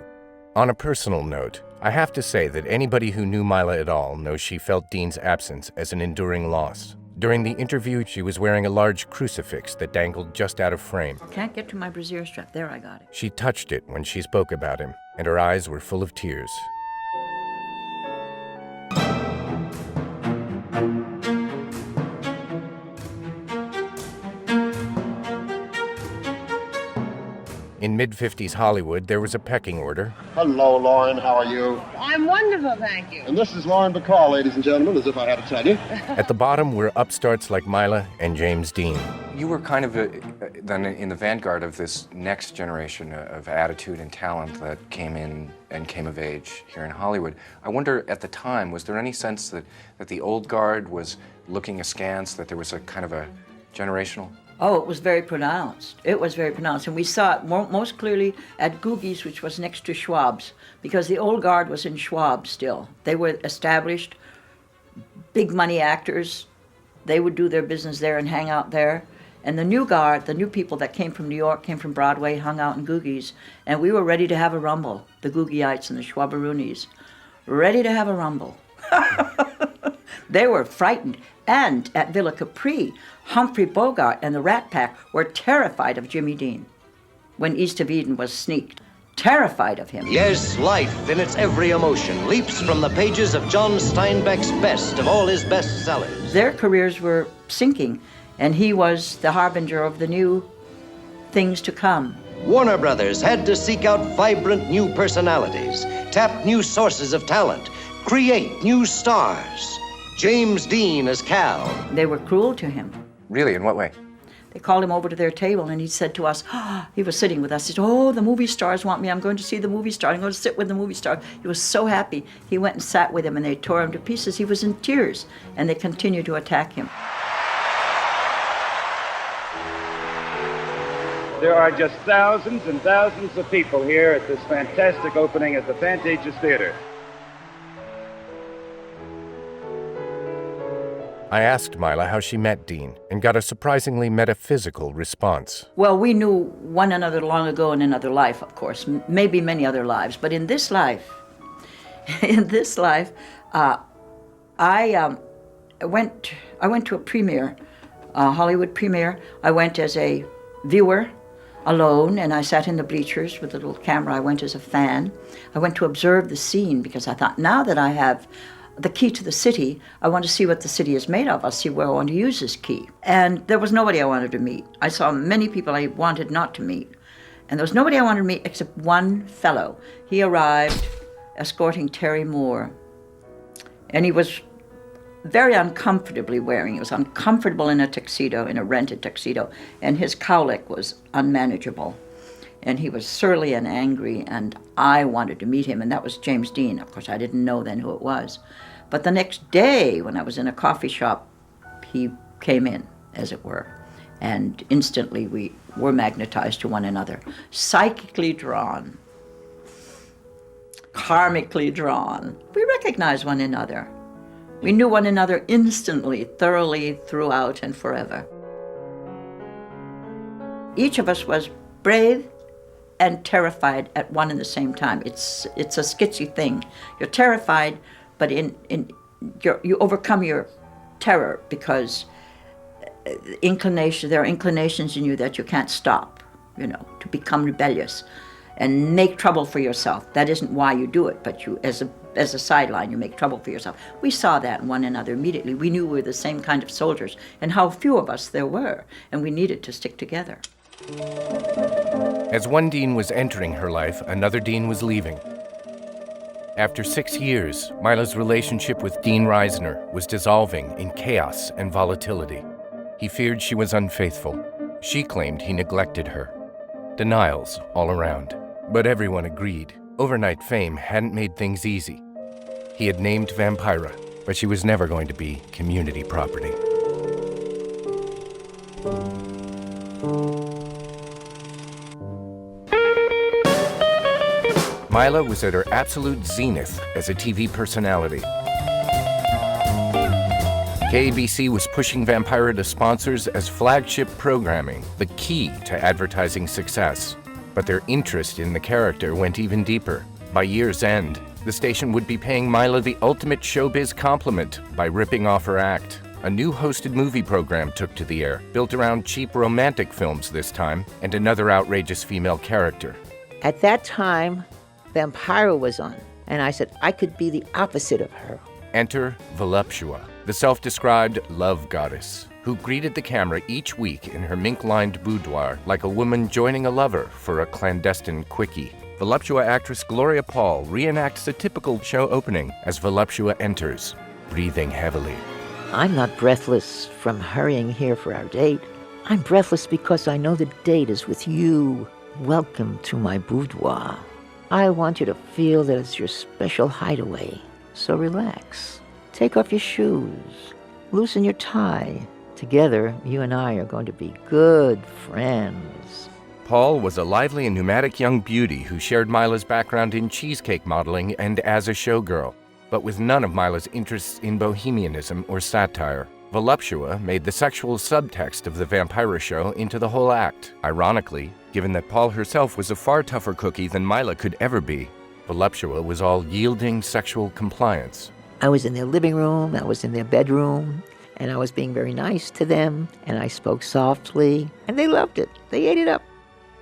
On a personal note, I have to say that anybody who knew Maila at all knows she felt Dean's absence as an enduring loss. During the interview, she was wearing a large crucifix that dangled just out of frame. Can't get to my brassiere strap. There, I got it. She touched it when she spoke about him, and her eyes were full of tears. In mid-50s Hollywood, there was a pecking order. Hello, Lauren. How are you? I'm wonderful, thank you. And this is Lauren Bacall, ladies and gentlemen, as if I had to tell you. At the bottom were upstarts like Maila and James Dean. You were kind of then in the vanguard of this next generation of attitude and talent that came in and came of age here in Hollywood. I wonder, at the time, was there any sense that the old guard was looking askance, that there was a kind of a generational? Oh, it was very pronounced. It was very pronounced. And we saw it most clearly at Googie's, which was next to Schwab's, because the old guard was in Schwab still. They were established, big money actors. They would do their business there and hang out there. And the new guard, the new people that came from New York, came from Broadway, hung out in Googie's. And we were ready to have a rumble, the Googieites and the Schwabaroonies. Ready to have a rumble. They were frightened. And at Villa Capri, Humphrey Bogart and the Rat Pack were terrified of Jimmy Dean when East of Eden was sneaked. Terrified of him. Yes, life in its every emotion leaps from the pages of John Steinbeck's best of all his bestsellers. Their careers were sinking, and he was the harbinger of the new things to come. Warner Brothers had to seek out vibrant new personalities, tap new sources of talent, create new stars. James Dean as Cal. They were cruel to him. Really? In what way? They called him over to their table, and he said to us, he was sitting with us, he said, oh, the movie stars want me. I'm going to see the movie star. I'm going to sit with the movie star. He was so happy. He went and sat with him, and they tore him to pieces. He was in tears, and they continued to attack him. There are just thousands and thousands of people here at this fantastic opening at the Pantages Theater. I asked Maila how she met Dean and got a surprisingly metaphysical response. Well, we knew one another long ago in another life, of course, maybe many other lives. But in this life, I went to a premiere, a Hollywood premiere. I went as a viewer alone, and I sat in the bleachers with a little camera. I went as a fan. I went to observe the scene because I thought, now that I have the key to the city, I want to see what the city is made of. I'll see where I want to use this key. And there was nobody I wanted to meet. I saw many people I wanted not to meet. And there was nobody I wanted to meet except one fellow. He arrived escorting Terry Moore. And he was very uncomfortably wearing. He was uncomfortable in a tuxedo, in a rented tuxedo. And his cowlick was unmanageable. And he was surly and angry, and I wanted to meet him, and that was James Dean. Of course, I didn't know then who it was. But the next day, when I was in a coffee shop, he came in, as it were, and instantly we were magnetized to one another, psychically drawn. karmically drawn. We recognized one another. We knew one another instantly, thoroughly, throughout, and forever. Each of us was brave and terrified at one and the same time. It's a sketchy thing. You're terrified, but you overcome your terror because there are inclinations in you that you can't stop, to become rebellious and make trouble for yourself. That isn't why you do it, but you, as a sideline, you make trouble for yourself. We saw that in one another immediately. We knew we were the same kind of soldiers and how few of us there were, and we needed to stick together. As one dean was entering her life, another dean was leaving. After 6 years, Maila's relationship with Dean Reisner was dissolving in chaos and volatility. He feared she was unfaithful. She claimed he neglected her. Denials all around. But everyone agreed. Overnight fame hadn't made things easy. He had named Vampira, but she was never going to be community property. Maila was at her absolute zenith as a TV personality. KABC was pushing Vampira to sponsors as flagship programming, the key to advertising success. But their interest in the character went even deeper. By year's end, the station would be paying Maila the ultimate showbiz compliment by ripping off her act. A new hosted movie program took to the air, built around cheap romantic films this time, and another outrageous female character. At that time, Vampira was on, and I said I could be the opposite of her. Enter Voluptua, the self-described love goddess, who greeted the camera each week in her mink-lined boudoir like a woman joining a lover for a clandestine quickie. Voluptua actress Gloria Paul reenacts a typical show opening as Voluptua enters, breathing heavily. I'm not breathless from hurrying here for our date. I'm breathless because I know the date is with you. Welcome to my boudoir. I want you to feel that it's your special hideaway. So relax. Take off your shoes. Loosen your tie. Together, you and I are going to be good friends. Paul was a lively and pneumatic young beauty who shared Maila's background in cheesecake modeling and as a showgirl, but with none of Maila's interests in bohemianism or satire. Voluptua made the sexual subtext of the Vampira show into the whole act. Ironically, given that Paul herself was a far tougher cookie than Maila could ever be, Voluptua was all yielding sexual compliance. I was in their living room, I was in their bedroom, and I was being very nice to them, and I spoke softly, and they loved it. They ate it up.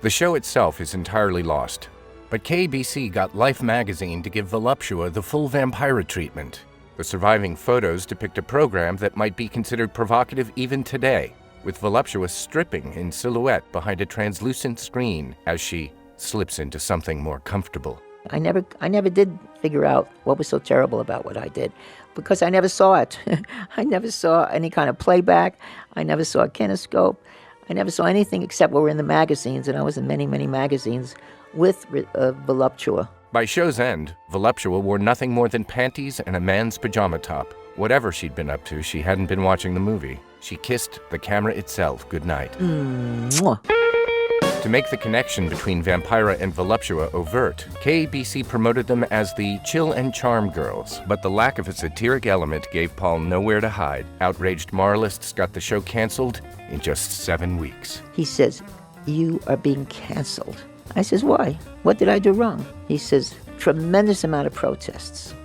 The show itself is entirely lost, but KABC got Life magazine to give Voluptua the full Vampira treatment. The surviving photos depict a program that might be considered provocative even today, with Voluptua stripping in silhouette behind a translucent screen as she slips into something more comfortable. I never did figure out what was so terrible about what I did, because I never saw it. I never saw any kind of playback. I never saw a kinescope. I never saw anything except what were in the magazines, and I was in many, many magazines with Voluptua. By show's end, Voluptua wore nothing more than panties and a man's pajama top. Whatever she'd been up to, she hadn't been watching the movie. She kissed the camera itself goodnight. Mwah. To make the connection between Vampira and Voluptua overt, KABC promoted them as the chill and charm girls, but the lack of a satiric element gave Paul nowhere to hide. Outraged moralists got the show canceled in just 7 weeks. He says, "You are being canceled." I says, "Why? What did I do wrong?" He says, "Tremendous amount of protests.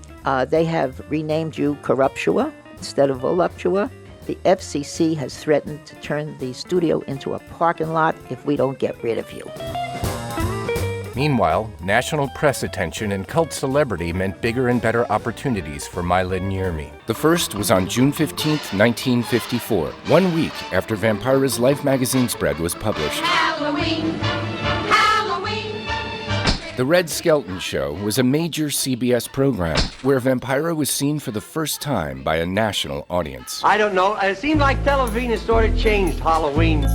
They have renamed you Corruptua instead of Voluptua. The FCC has threatened to turn the studio into a parking lot if we don't get rid of you." Meanwhile, national press attention and cult celebrity meant bigger and better opportunities for Maila and Nurmi. The first was on June 15th, 1954, 1 week after Vampira's Life magazine spread was published. Halloween, Halloween. The Red Skelton Show was a major CBS program where Vampira was seen for the first time by a national audience. I don't know. It seemed like television has sort of changed Halloween.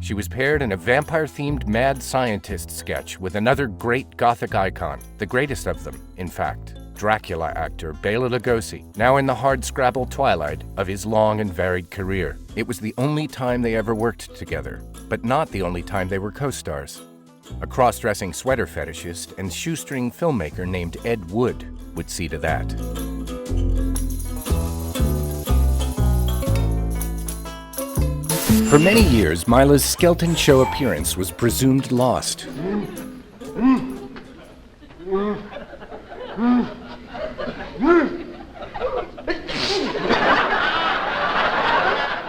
She was paired in a vampire-themed mad scientist sketch with another great Gothic icon, the greatest of them, in fact, Dracula actor Bela Lugosi, now in the hard-scrabble twilight of his long and varied career. It was the only time they ever worked together, but not the only time they were co-stars. A cross-dressing sweater fetishist and shoestring filmmaker named Ed Wood would see to that. For many years, Maila's skeleton show appearance was presumed lost.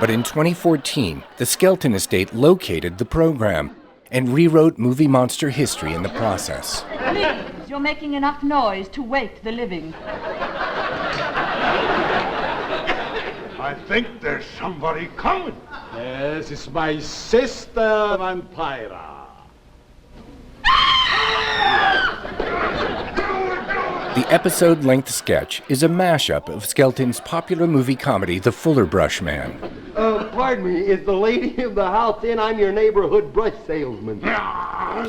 But in 2014, the Skeleton Estate located the program and rewrote movie monster history in the process. Please, you're making enough noise to wake the living. I think there's somebody coming. Yes, it's my sister, Vampira. The episode-length sketch is a mashup of Skelton's popular movie comedy, The Fuller Brush Man. Pardon me, is the lady of the house in? I'm your neighborhood brush salesman.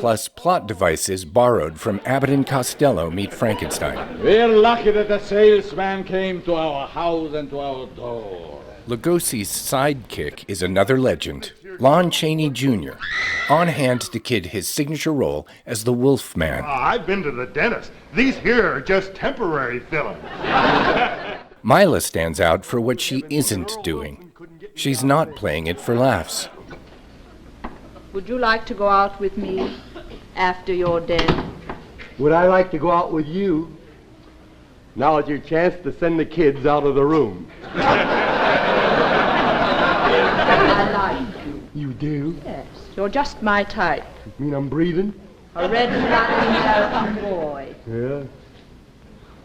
Plus plot devices borrowed from Abbott and Costello Meet Frankenstein. We're lucky that the salesman came to our house and to our door. Lugosi's sidekick is another legend, Lon Chaney Jr., on hand to kid his signature role as the Wolf Man. I've been to the dentist. These here are just temporary fillings. Maila stands out for what she isn't doing. She's not playing it for laughs. Would you like to go out with me after you're dead? Would I like to go out with you? Now is your chance to send the kids out of the room. I like you. You do? Yes, you're just my type. You mean I'm breathing? A red-blooded American boy. Yeah.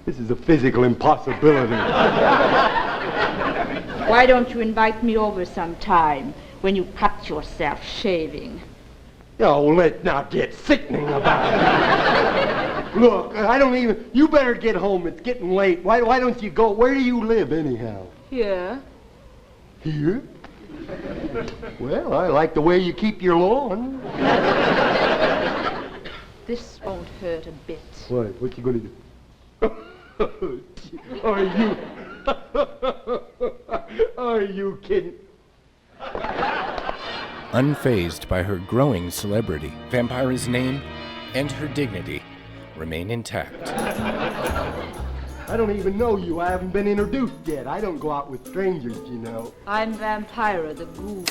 This is a physical impossibility. Why don't you invite me over sometime when you cut yourself shaving? Oh, let's not get sickening about it. Look, I don't even... You better get home. It's getting late. Why don't you go? Where do you live, anyhow? Here. Here? Well, I like the way you keep your lawn. This won't hurt a bit. What? What you gonna do? Are you... Are you kidding? Unfazed by her growing celebrity, Vampira's name and her dignity remain intact. I don't even know you. I haven't been introduced yet. I don't go out with strangers, you know. I'm Vampira, the ghoul.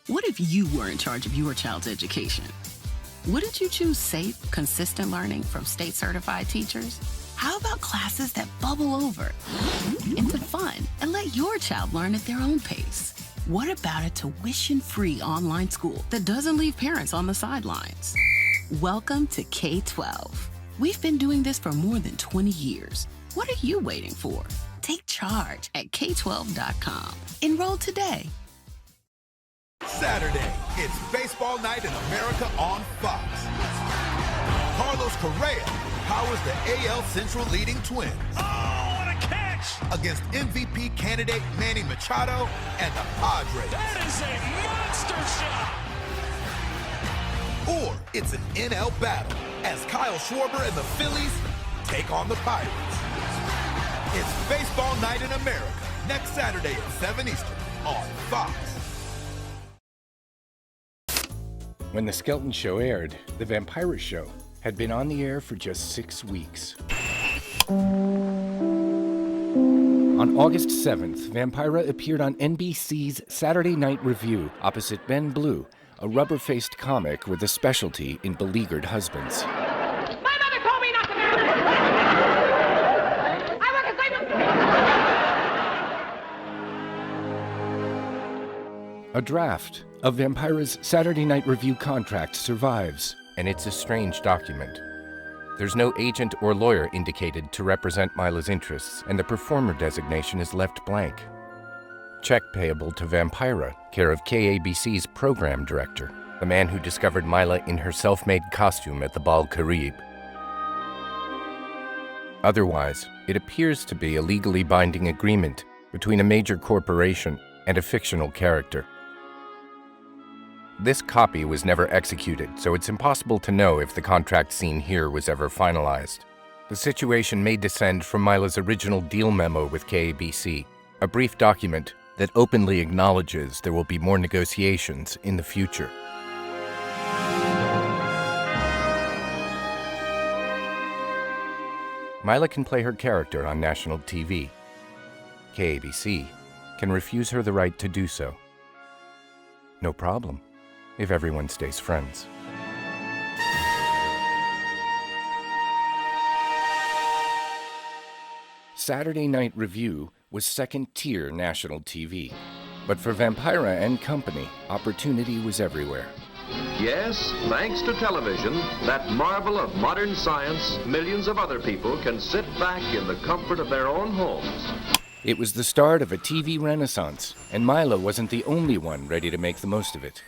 What if you were in charge of your child's education? Wouldn't you choose safe, consistent learning from state-certified teachers? How about classes that bubble over into fun and let your child learn at their own pace? What about a tuition-free online school that doesn't leave parents on the sidelines? Welcome to K-12. We've been doing this for more than 20 years. What are you waiting for? Take charge at K12.com. Enroll today. Saturday, it's Baseball Night in America on Fox. Carlos Correa powers the AL Central leading Twins. Oh, what a catch! Against MVP candidate Manny Machado and the Padres. That is a monster shot! Or it's an NL battle as Kyle Schwarber and the Phillies take on the Pirates. It's Baseball Night in America next Saturday at 7 Eastern on Fox. When The Skeleton Show aired, The Vampira Show had been on the air for just 6 weeks. On August 7th, Vampira appeared on NBC's Saturday Night Review opposite Ben Blue, a rubber-faced comic with a specialty in beleaguered husbands. My mother told me not to marry. I work as A draft of Vampira's Saturday Night Review contract survives, and it's a strange document. There's no agent or lawyer indicated to represent Maila's interests, and the performer designation is left blank. Check payable to Vampira, care of KABC's program director, the man who discovered Maila in her self-made costume at the Bal Carib. Otherwise, it appears to be a legally binding agreement between a major corporation and a fictional character. This copy was never executed, so it's impossible to know if the contract seen here was ever finalized. The situation may descend from Maila's original deal memo with KABC, a brief document that openly acknowledges there will be more negotiations in the future. Maila can play her character on national TV. KABC can refuse her the right to do so. No problem, if everyone stays friends. Saturday Night Review was second-tier national TV. But for Vampira and company, opportunity was everywhere. Yes, thanks to television, that marvel of modern science, millions of other people can sit back in the comfort of their own homes. It was the start of a TV renaissance, and Maila wasn't the only one ready to make the most of it.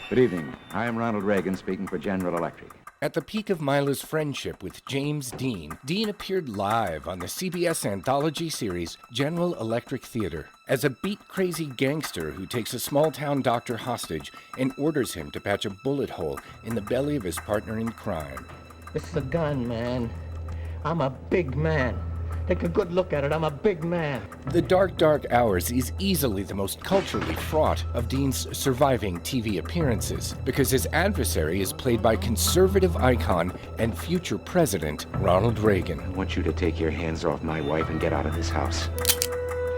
Good evening. I am Ronald Reagan speaking for General Electric. At the peak of Maila's friendship with James Dean, Dean appeared live on the CBS anthology series General Electric Theater as a beat-crazy gangster who takes a small-town doctor hostage and orders him to patch a bullet hole in the belly of his partner in crime. This is a gun, man. I'm a big man. Take a good look at it. I'm a big man. The Dark, Dark Hours is easily the most culturally fraught of Dean's surviving TV appearances because his adversary is played by conservative icon and future president Ronald Reagan. I want you to take your hands off my wife and get out of this house.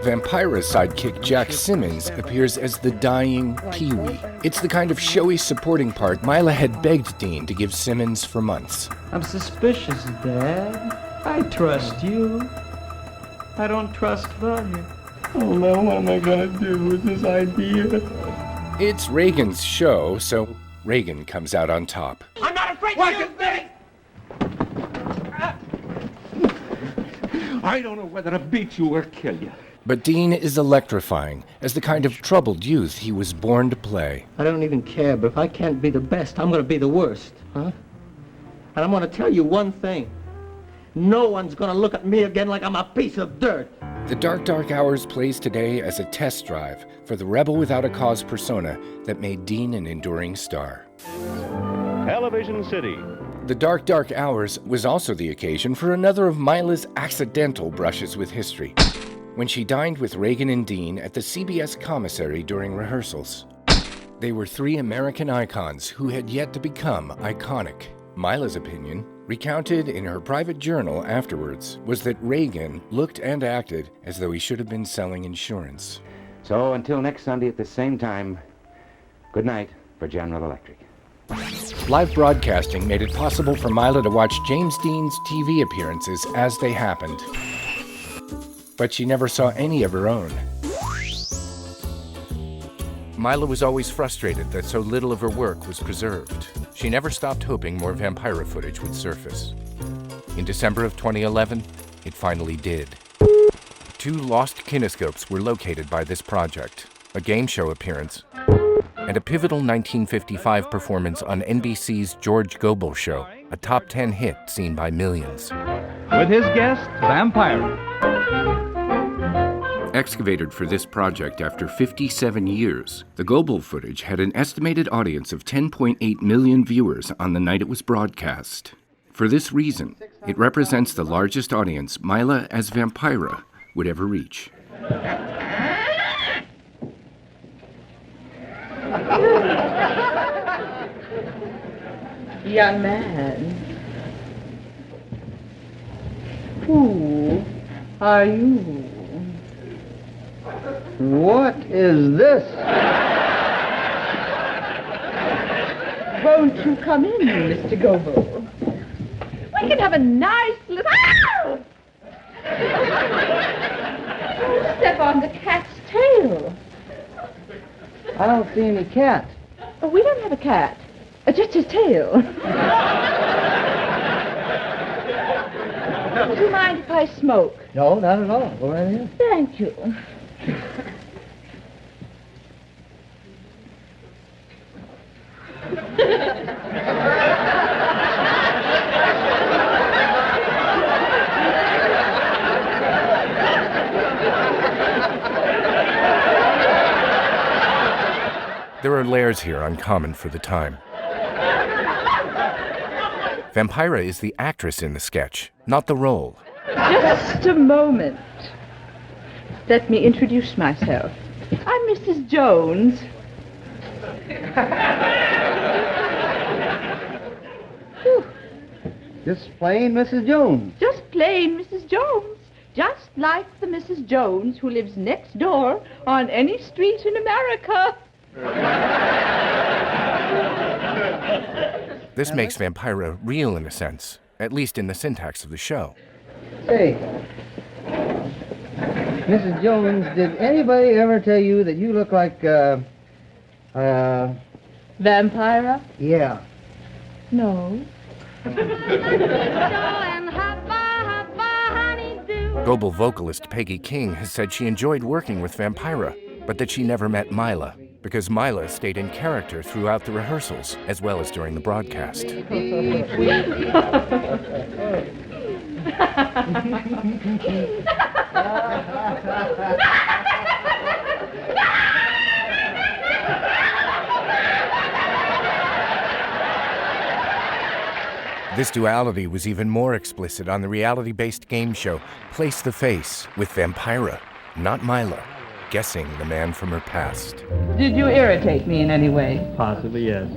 Vampira's sidekick Jack Simmons appears as the dying Pee-wee. It's the kind of showy supporting part Maila had begged Dean to give Simmons for months. I'm suspicious, Dad. I trust you. I don't trust Vanya. Oh no, what am I gonna do with this idea? It's Reagan's show, so Reagan comes out on top. I'm not afraid to shoot, Billy! I don't know whether to beat you or kill you. But Dean is electrifying as the kind of troubled youth he was born to play. I don't even care, but if I can't be the best, I'm gonna be the worst, huh? And I'm gonna tell you one thing. No one's gonna look at me again like I'm a piece of dirt. The Dark, Dark Hours plays today as a test drive for the rebel without a cause persona that made Dean an enduring star. Television City. The Dark, Dark Hours was also the occasion for another of Maila's accidental brushes with history, when she dined with Reagan and Dean at the CBS commissary during rehearsals. They were three American icons who had yet to become iconic. Maila's opinion, recounted in her private journal afterwards, was that Reagan looked and acted as though he should have been selling insurance. So until next Sunday at the same time, good night for General Electric. Live broadcasting made it possible for Maila to watch James Dean's TV appearances as they happened. But she never saw any of her own. Maila was always frustrated that so little of her work was preserved. She never stopped hoping more Vampira footage would surface. In December of 2011, it finally did. 2 lost kinescopes were located by this project, a game show appearance, and a pivotal 1955 performance on NBC's George Gobel show, a top 10 hit seen by millions. With his guest, Vampira. Excavated for this project after 57 years, the Gobel footage had an estimated audience of 10.8 million viewers on the night it was broadcast. For this reason, it represents the largest audience Maila as Vampira would ever reach. Young man, who are you? What is this? Won't you come in, Mr. Goble? We can have a nice little... Ow! Don't step on the cat's tail. I don't see any cat. Oh, we don't have a cat. Just his tail. Would you mind if I smoke? No, not at all. Go right ahead. Thank you. There are layers here uncommon for the time. Vampira is the actress in the sketch, not the role. Just a moment. Let me introduce myself. I'm Mrs. Jones. Just plain Mrs. Jones. Just plain Mrs. Jones. Just like the Mrs. Jones who lives next door on any street in America. This makes Vampira real in a sense, at least in the syntax of the show. Say, Mrs. Jones, did anybody ever tell you that you look like, Vampira? Yeah. No. Global vocalist Peggy King has said she enjoyed working with Vampira, but that she never met Maila, because Maila stayed in character throughout the rehearsals, as well as during the broadcast. This duality was even more explicit on the reality-based game show Place the Face with Vampira, not Maila, guessing the man from her past. Did you irritate me in any way? Possibly, yes.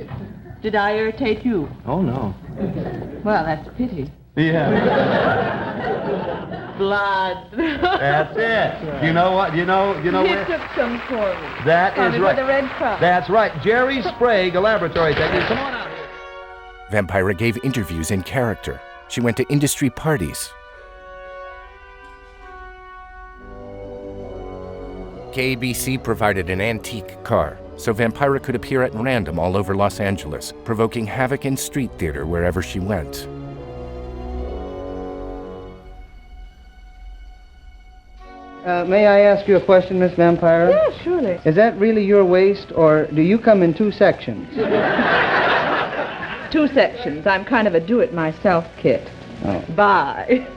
Did I irritate you? Oh, no. Well, that's a pity. Yeah. Blood. That's it. You know what? You know He where? took some for me. That Tommy, is right. For the Red Cross. That's right. Jerry Sprague, a laboratory technician. Come on out here. Vampira gave interviews in character. She went to industry parties. KABC provided an antique car, so Vampira could appear at random all over Los Angeles, provoking havoc in street theater wherever she went. May I ask you a question, Miss Vampira? Yeah, surely. Is that really your waist, or do you come in two sections? 2 sections. I'm kind of a do-it-myself kit. Oh. Bye.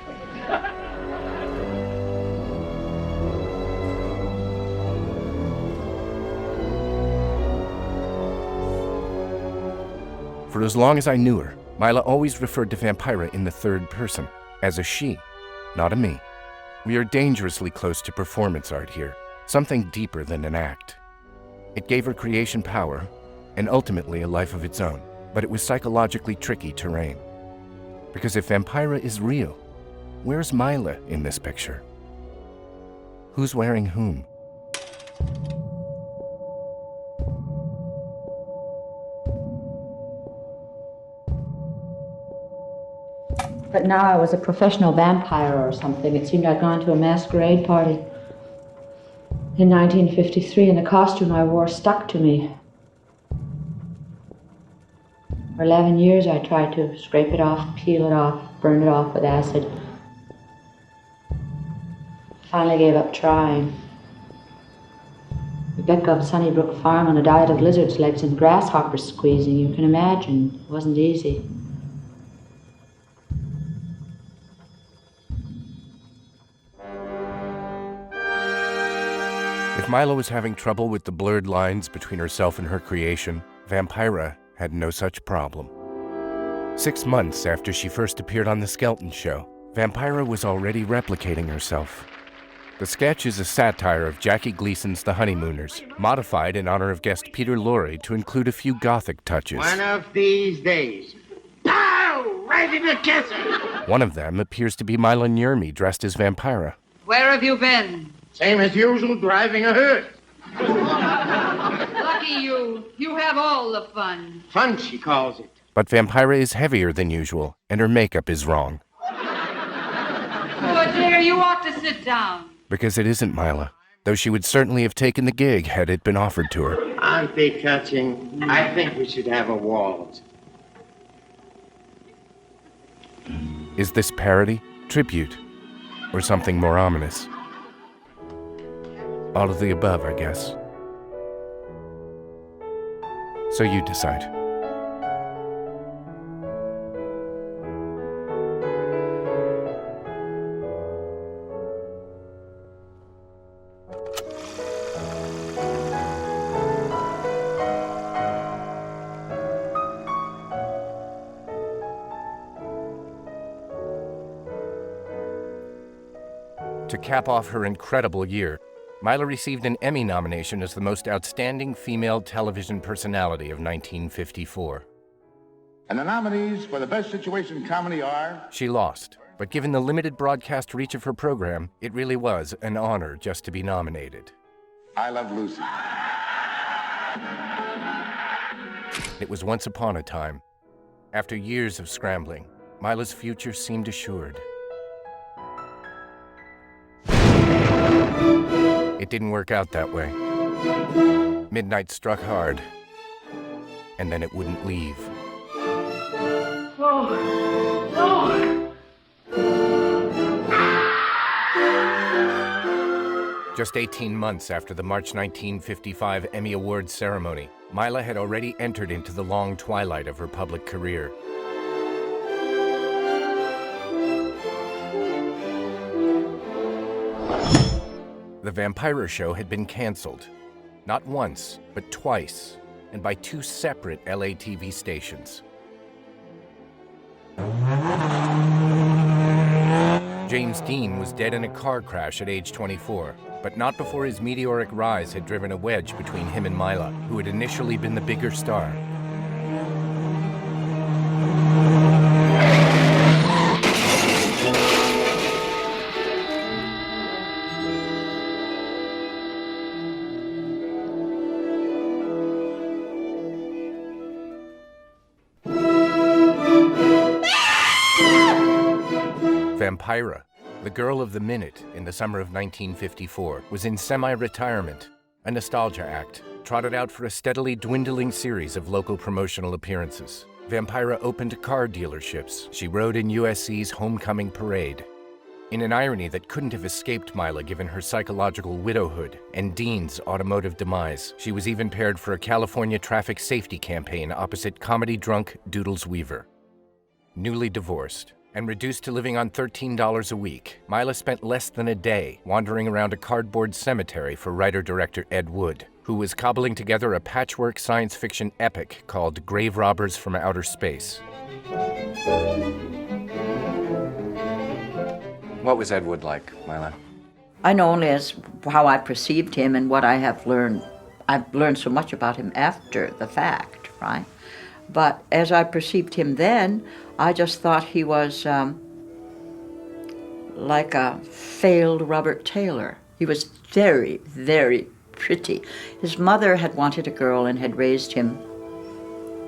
For as long as I knew her, Maila always referred to Vampira in the third person, as a she, not a me. We are dangerously close to performance art here, something deeper than an act. It gave her creation power, and ultimately a life of its own, but it was psychologically tricky terrain. Because if Vampira is real, where's Maila in this picture? Who's wearing whom? But now I was a professional vampire or something. It seemed I'd gone to a masquerade party in 1953, and the costume I wore stuck to me. For 11 years I tried to scrape it off, peel it off, burn it off with acid. Finally gave up trying. Rebecca of Sunnybrook Farm on a diet of lizard's legs and grasshoppers squeezing. You can imagine, it wasn't easy. If Maila was having trouble with the blurred lines between herself and her creation, Vampira had no such problem. 6 months after she first appeared on The Skeleton Show, Vampira was already replicating herself. The sketch is a satire of Jackie Gleason's The Honeymooners, modified in honor of guest Peter Lorre to include a few gothic touches. One of these days. Pow! Right in the kisser! One of them appears to be Maila Nurmi dressed as Vampira. Where have you been? Same as usual, driving a hearse. Lucky you. You have all the fun. Fun, she calls it. But Vampira is heavier than usual, and her makeup is wrong. Oh, dear, you ought to sit down. Because it isn't Maila, though she would certainly have taken the gig had it been offered to her. Aren't they touching? I think we should have a waltz. Is this parody, tribute, or something more ominous? All of the above, I guess. So you decide. To cap off her incredible year, Maila received an Emmy nomination as the most outstanding female television personality of 1954. And the nominees for the Best Situation Comedy are... She lost, but given the limited broadcast reach of her program, it really was an honor just to be nominated. I Love Lucy. It was once upon a time. After years of scrambling, Maila's future seemed assured. It didn't work out that way. Midnight struck hard, and then it wouldn't leave. Oh, no! Just 18 months after the March 1955 Emmy Awards ceremony, Maila had already entered into the long twilight of her public career. The Vampira show had been canceled, not once, but twice, and by two separate LA TV stations. James Dean was dead in a car crash at age 24, but not before his meteoric rise had driven a wedge between him and Maila, who had initially been the bigger star. Vampira, the girl of the minute in the summer of 1954, was in semi-retirement, a nostalgia act, trotted out for a steadily dwindling series of local promotional appearances. Vampira opened car dealerships. She rode in USC's homecoming parade. In an irony that couldn't have escaped Maila given her psychological widowhood and Dean's automotive demise, she was even paired for a California traffic safety campaign opposite comedy drunk Doodles Weaver. Newly divorced and reduced to living on $13 a week, Maila spent less than a day wandering around a cardboard cemetery for writer-director Ed Wood, who was cobbling together a patchwork science fiction epic called Grave Robbers from Outer Space. What was Ed Wood like, Maila? I know only as how I perceived him and what I have learned. I've learned so much about him after the fact, right? But as I perceived him then, I just thought he was like a failed Robert Taylor. He was very, very pretty. His mother had wanted a girl and had raised him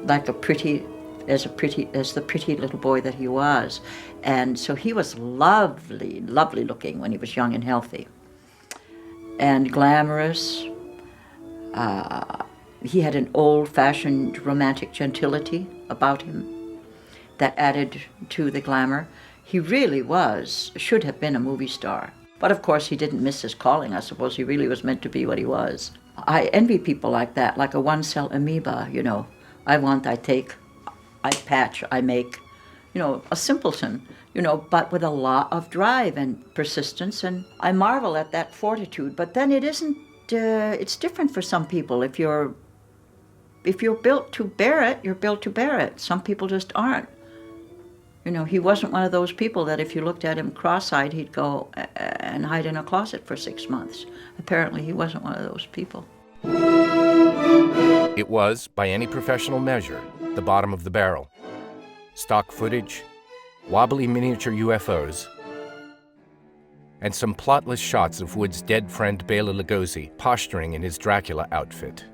like the pretty little boy that he was. And so he was lovely, lovely looking when he was young and healthy. And glamorous. He had an old-fashioned romantic gentility about him that added to the glamour. He really should have been a movie star. But of course he didn't miss his calling. I suppose he really was meant to be what he was. I envy people like that, like a one-cell amoeba, you know. I want, I take, I patch, I make, you know, a simpleton, you know, but with a lot of drive and persistence. And I marvel at that fortitude. But then it isn't, it's different for some people. If you're built to bear it, you're built to bear it. Some people just aren't. You know, he wasn't one of those people that if you looked at him cross-eyed, he'd go and hide in a closet for 6 months. Apparently, he wasn't one of those people. It was, by any professional measure, the bottom of the barrel. Stock footage, wobbly miniature UFOs, and some plotless shots of Wood's dead friend Bela Lugosi posturing in his Dracula outfit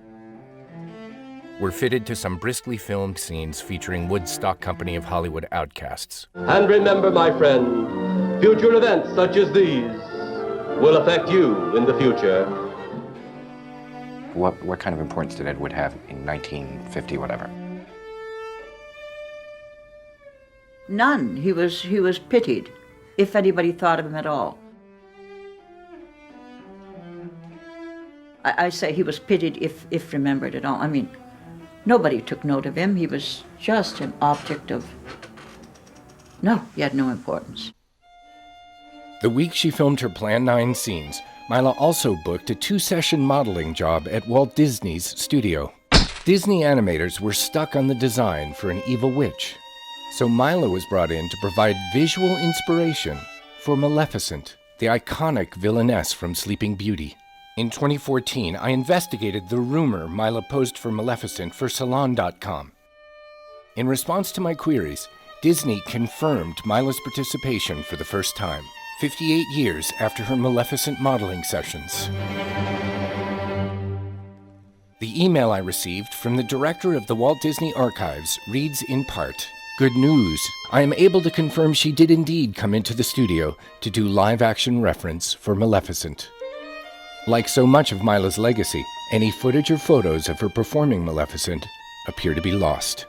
were fitted to some briskly filmed scenes featuring Wood's stock company of Hollywood outcasts. And remember, my friend, future events such as these will affect you in the future. What kind of importance did Ed Wood have in 1950, whatever? None. He was pitied, if anybody thought of him at all. I say he was pitied if remembered at all. I mean, nobody took note of him. He was just an object of... No, he had no importance. The week she filmed her Plan 9 scenes, Maila also booked a 2-session modeling job at Walt Disney's studio. Disney animators were stuck on the design for an evil witch, so Maila was brought in to provide visual inspiration for Maleficent, the iconic villainess from Sleeping Beauty. In 2014, I investigated the rumor Maila posed for Maleficent for Salon.com. In response to my queries, Disney confirmed Maila's participation for the first time, 58 years after her Maleficent modeling sessions. The email I received from the director of the Walt Disney Archives reads in part, "Good news. I am able to confirm she did indeed come into the studio to do live-action reference for Maleficent." Like so much of Maila's legacy, any footage or photos of her performing Maleficent appear to be lost.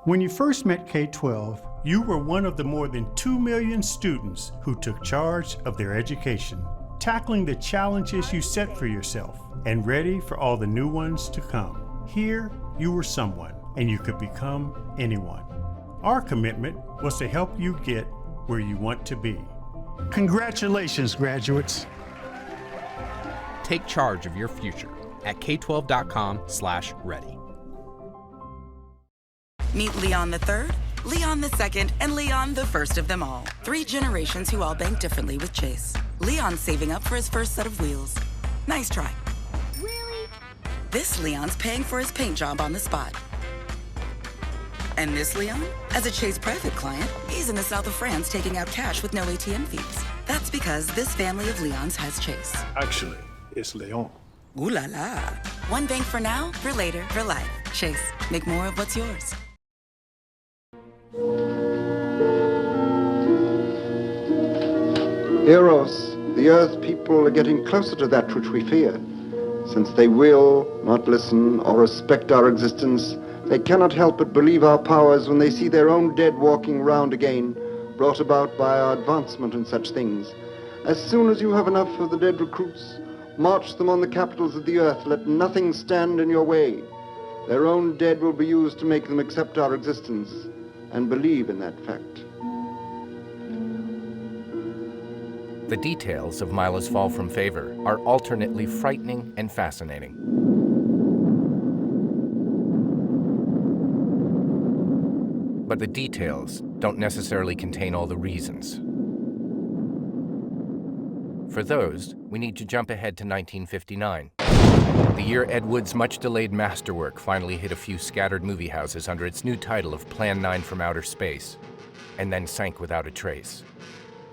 When you first met K-12, you were one of the more than 2 million students who took charge of their education, tackling the challenges you set for yourself and ready for all the new ones to come. Here, you were someone, and you could become anyone. Our commitment was to help you get where you want to be. Congratulations, graduates. Take charge of your future at k12.com/ready. Meet Leon the Third, Leon the Second, and Leon the First of them all. 3 generations who all bank differently with Chase. Leon's saving up for his first set of wheels. Nice try. Really? This Leon's paying for his paint job on the spot. And this Leon, as a Chase private client, he's in the south of France taking out cash with no ATM fees. That's because this family of Leons has Chase. Actually, it's Leon. Ooh la la. One bank for now, for later, for life. Chase, make more of what's yours. Eros, the Earth people are getting closer to that which we fear. Since they will not listen or respect our existence, they cannot help but believe our powers when they see their own dead walking round again, brought about by our advancement and such things. As soon as you have enough of the dead recruits, march them on the capitals of the earth. Let nothing stand in your way. Their own dead will be used to make them accept our existence and believe in that fact. The details of Maila's fall from favor are alternately frightening and fascinating. But the details don't necessarily contain all the reasons. For those, we need to jump ahead to 1959, the year Ed Wood's much-delayed masterwork finally hit a few scattered movie houses under its new title of Plan 9 from Outer Space, and then sank without a trace.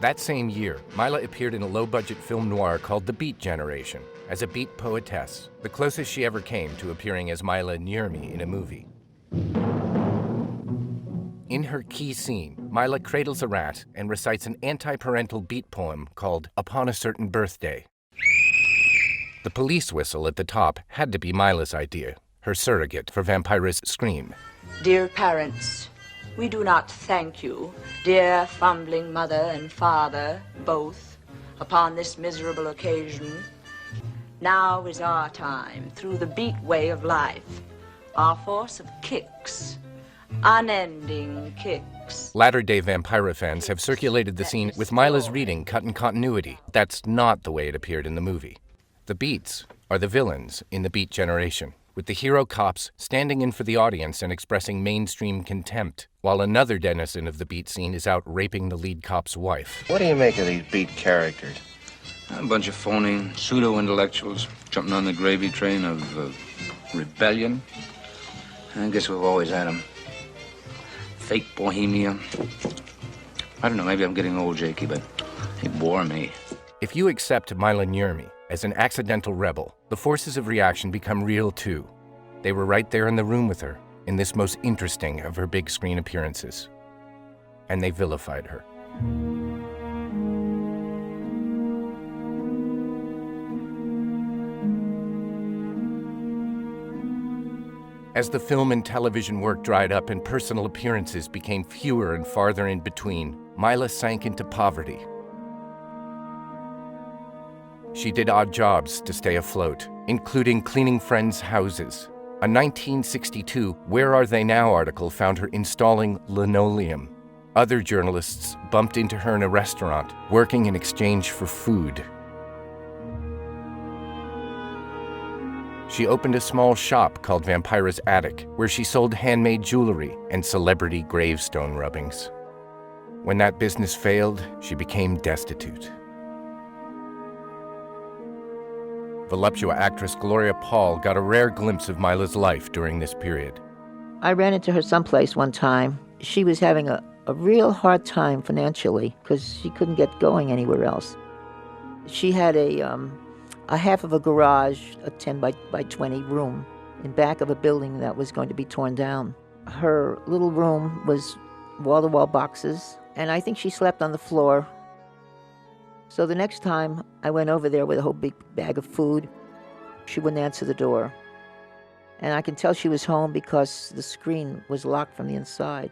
That same year, Maila appeared in a low-budget film noir called The Beat Generation as a beat poetess, the closest she ever came to appearing as Maila Nurmi in a movie. In her key scene, Maila cradles a rat and recites an anti-parental beat poem called Upon a Certain Birthday. The police whistle at the top had to be Maila's idea, her surrogate for Vampira's scream. Dear parents, we do not thank you, dear fumbling mother and father, both, upon this miserable occasion. Now is our time, through the beat way of life, our force of kicks, unending kicks. Latter-day Vampira fans have circulated the scene with Maila's reading cut in continuity. That's not the way it appeared in the movie. The Beats are the villains in The Beat Generation, with the hero cops standing in for the audience and expressing mainstream contempt, while another denizen of the Beat scene is out raping the lead cop's wife. What do you make of these Beat characters? A bunch of phony pseudo-intellectuals jumping on the gravy train of rebellion. I guess we've always had them. Fake bohemia. I don't know, maybe I'm getting old, Jakey, but they bore me. If you accept Maila Nurmi as an accidental rebel, the forces of reaction become real too. They were right there in the room with her, in this most interesting of her big screen appearances. And they vilified her. As the film and television work dried up and personal appearances became fewer and farther in between, Maila sank into poverty. She did odd jobs to stay afloat, including cleaning friends' houses. A 1962 Where Are They Now article found her installing linoleum. Other journalists bumped into her in a restaurant, working in exchange for food. She opened a small shop called Vampira's Attic, where she sold handmade jewelry and celebrity gravestone rubbings. When that business failed, she became destitute. Voluptua actress Gloria Paul got a rare glimpse of Maila's life during this period. I ran into her someplace one time. She was having a real hard time financially because she couldn't get going anywhere else. She had a half of a garage, a 10 by 20 room in back of a building that was going to be torn down. Her little room was wall-to-wall boxes, and I think she slept on the floor. So the next time I went over there with a whole big bag of food, she wouldn't answer the door. And I can tell she was home because the screen was locked from the inside.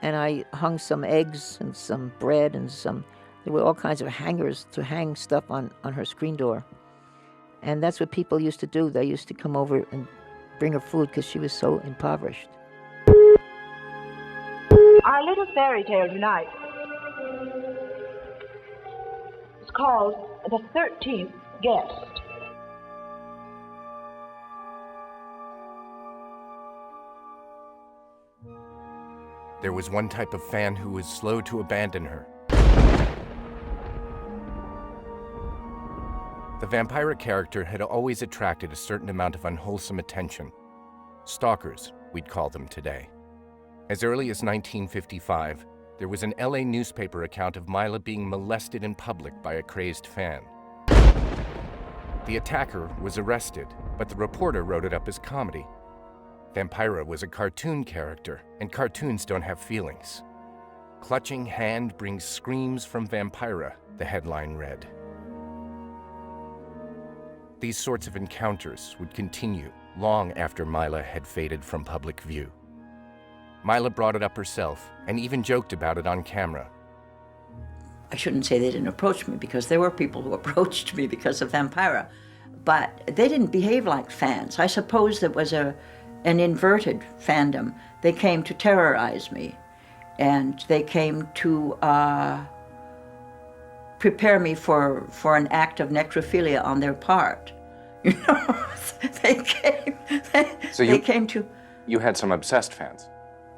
And I hung some eggs and some bread and there were all kinds of hangers to hang stuff on her screen door. And that's what people used to do. They used to come over and bring her food because she was so impoverished. Our little fairy tale tonight is called The 13th Guest. There was one type of fan who was slow to abandon her. The Vampira character had always attracted a certain amount of unwholesome attention. Stalkers, we'd call them today. As early as 1955, there was an LA newspaper account of Maila being molested in public by a crazed fan. The attacker was arrested, but the reporter wrote it up as comedy. Vampira was a cartoon character, and cartoons don't have feelings. "Clutching hand brings screams from Vampira," the headline read. These sorts of encounters would continue long after Maila had faded from public view. Maila brought it up herself and even joked about it on camera. I shouldn't say they didn't approach me, because there were people who approached me because of Vampira, but they didn't behave like fans. I suppose there was an inverted fandom. They came to terrorize me, and they came to prepare me for an act of necrophilia on their part. You know, they came to... You had some obsessed fans.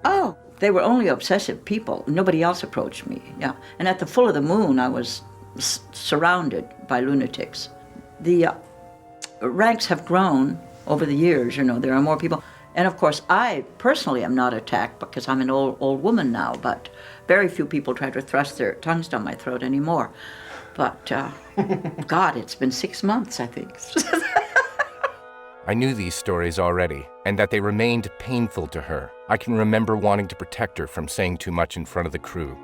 Oh, they were only obsessive people. Nobody else approached me, yeah. And at the full of the moon, I was surrounded by lunatics. The ranks have grown over the years, you know, there are more people. And of course, I personally am not attacked because I'm an old woman now, but very few people try to thrust their tongues down my throat anymore. But, God, it's been 6 months, I think. I knew these stories already, and that they remained painful to her. I can remember wanting to protect her from saying too much in front of the crew.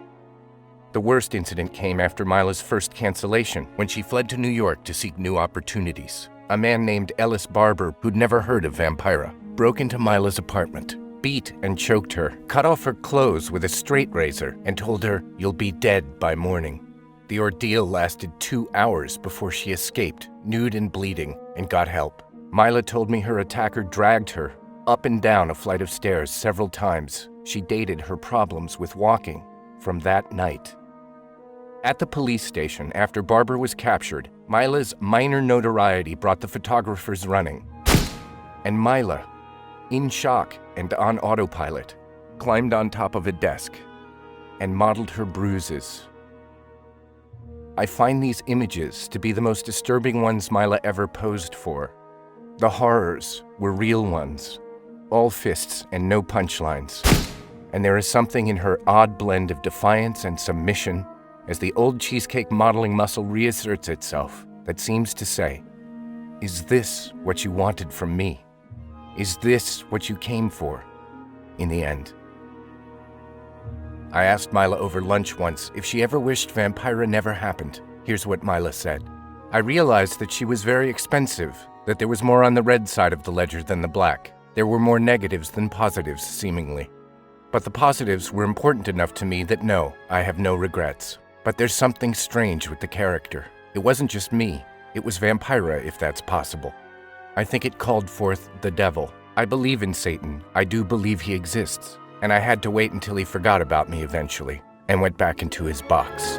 The worst incident came after Maila's first cancellation, when she fled to New York to seek new opportunities. A man named Ellis Barber, who'd never heard of Vampira, broke into Maila's apartment, beat and choked her, cut off her clothes with a straight razor, and told her, "You'll be dead by morning." The ordeal lasted 2 hours before she escaped, nude and bleeding, and got help. Maila told me her attacker dragged her up and down a flight of stairs several times. She dated her problems with walking from that night. At the police station, after Barber was captured, Maila's minor notoriety brought the photographers running. And Maila, in shock and on autopilot, climbed on top of a desk and modeled her bruises. I find these images to be the most disturbing ones Maila ever posed for. The horrors were real ones, all fists and no punchlines. And there is something in her odd blend of defiance and submission as the old cheesecake modeling muscle reasserts itself that seems to say, "Is this what you wanted from me? Is this what you came for in the end?" I asked Maila over lunch once if she ever wished Vampira never happened. Here's what Maila said. "I realized that she was very expensive, that there was more on the red side of the ledger than the black. There were more negatives than positives, seemingly. But the positives were important enough to me that no, I have no regrets. But there's something strange with the character. It wasn't just me, it was Vampira, if that's possible. I think it called forth the devil. I believe in Satan, I do believe he exists. And I had to wait until he forgot about me eventually and went back into his box."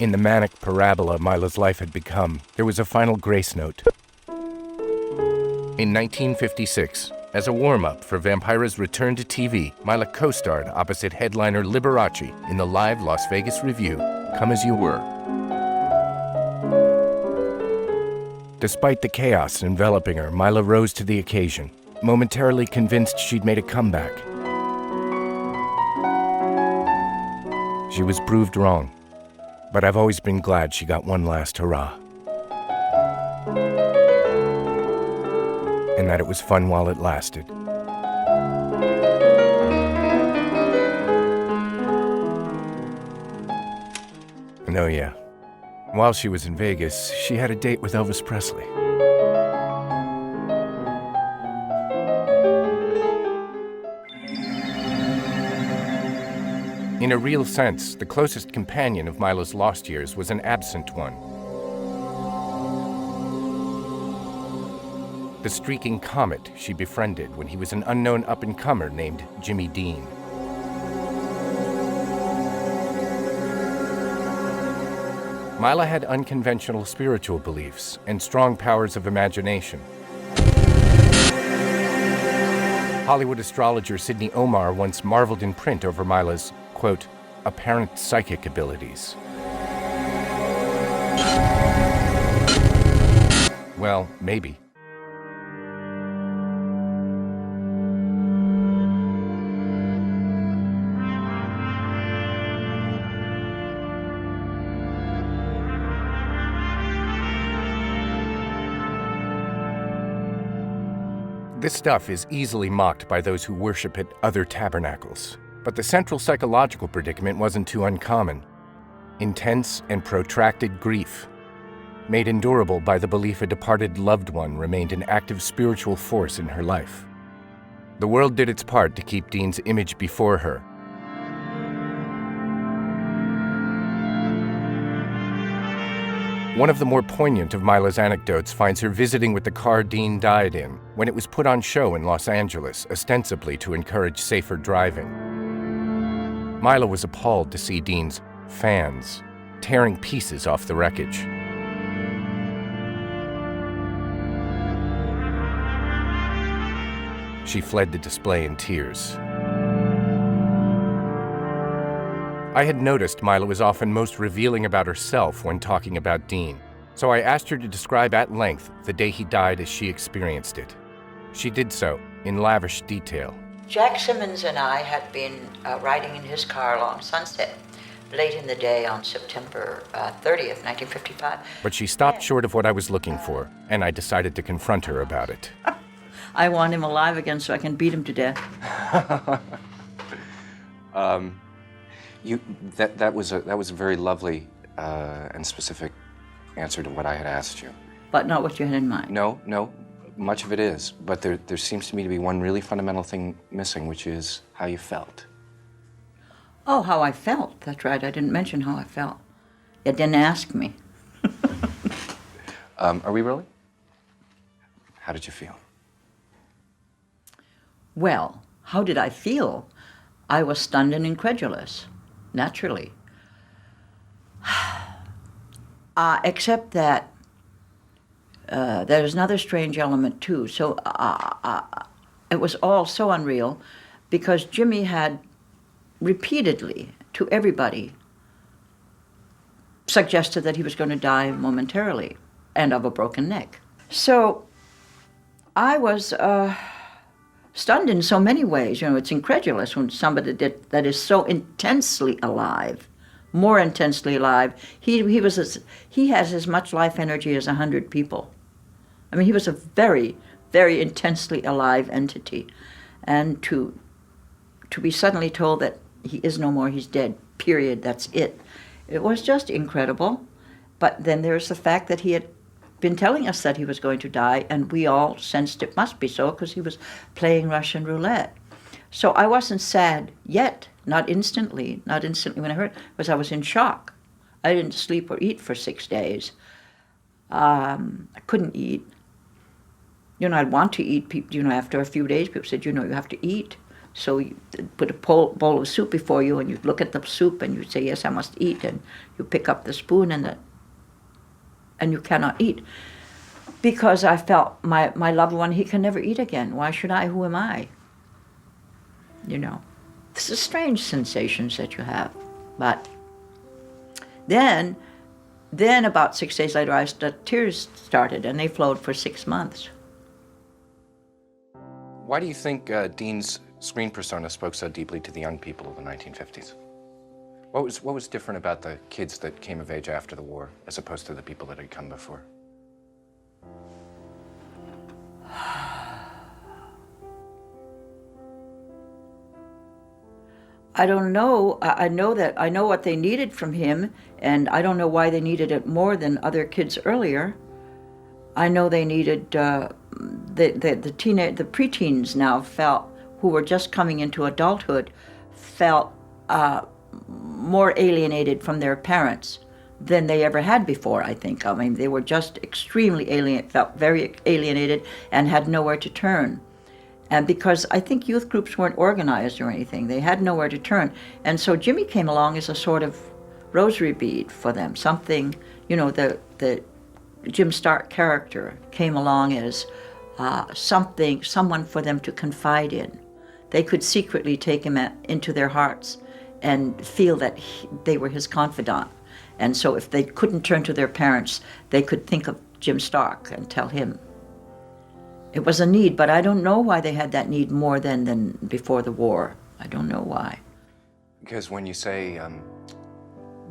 In the manic parabola Mila's life had become, there was a final grace note. In 1956, as a warm-up for Vampira's return to TV, Maila co-starred opposite headliner Liberace in the live Las Vegas revue, Come As You Were. Despite the chaos enveloping her, Maila rose to the occasion, momentarily convinced she'd made a comeback. She was proved wrong, but I've always been glad she got one last hurrah. And that it was fun while it lasted. And oh yeah, while she was in Vegas, she had a date with Elvis Presley. In a real sense, the closest companion of Maila's lost years was an absent one. The streaking comet she befriended when he was an unknown up-and-comer named Jimmy Dean. Maila had unconventional spiritual beliefs and strong powers of imagination. Hollywood astrologer Sidney Omar once marveled in print over Maila's, quote, apparent psychic abilities. Well, maybe. This stuff is easily mocked by those who worship at other tabernacles. But the central psychological predicament wasn't too uncommon. Intense and protracted grief, made endurable by the belief a departed loved one remained an active spiritual force in her life. The world did its part to keep Dean's image before her. One of the more poignant of Maila's anecdotes finds her visiting with the car Dean died in when it was put on show in Los Angeles, ostensibly to encourage safer driving. Maila was appalled to see Dean's fans tearing pieces off the wreckage. She fled the display in tears. I had noticed Maila was often most revealing about herself when talking about Dean, so I asked her to describe at length the day he died as she experienced it. She did so in lavish detail. Jack Simmons and I had been riding in his car along Sunset late in the day on September 30th, 1955. But she stopped short of what I was looking for, and I decided to confront her about it. I want him alive again so I can beat him to death. That was a very lovely and specific answer to what I had asked you. But not what you had in mind. No, much of it is. But there seems to me to be one really fundamental thing missing, which is how you felt. Oh, how I felt. That's right. I didn't mention how I felt. You didn't ask me. Are we really? How did you feel? Well, how did I feel? I was stunned and incredulous, naturally. Except that there's another strange element, too. So it was all so unreal because Jimmy had repeatedly, to everybody, suggested that he was going to die momentarily and of a broken neck. So I was stunned in so many ways. You know, it's incredulous when somebody that is so intensely alive, more intensely alive. He has as much life energy as 100 people. I mean, he was a very, very intensely alive entity. And to be suddenly told that he is no more, he's dead, period, that's it. It was just incredible. But then there's the fact that he had been telling us that he was going to die, and we all sensed it must be so because he was playing Russian roulette. So I wasn't sad yet, not instantly when I heard it, because I was in shock. I didn't sleep or eat for 6 days. I couldn't eat. You know, I'd want to eat. People, you know, after a few days, people said, you know, you have to eat. So you put a bowl of soup before you, and you'd look at the soup, and you'd say, yes, I must eat, and you pick up the spoon, and you cannot eat. Because I felt my loved one, he can never eat again. Why should I? Who am I? You know. This is strange sensations that you have. But then about 6 days later, the tears started, and they flowed for 6 months. Why do you think Dean's screen persona spoke so deeply to the young people of the 1950s? What was different about the kids that came of age after the war as opposed to the people that had come before? I don't know. I know what they needed from him, and I don't know why they needed it more than other kids earlier. I know they needed the preteens now who were just coming into adulthood, felt more alienated from their parents than they ever had before, I think. I mean, they were just extremely felt very alienated and had nowhere to turn. And because I think youth groups weren't organized or anything, they had nowhere to turn. And so Jimmy came along as a sort of rosary bead for them, something, you know, the Jim Stark character came along as someone for them to confide in. They could secretly take him into their hearts and feel that they were his confidant. And so if they couldn't turn to their parents, they could think of Jim Stark and tell him. It was a need, but I don't know why they had that need more than before the war. I don't know why. Because when you say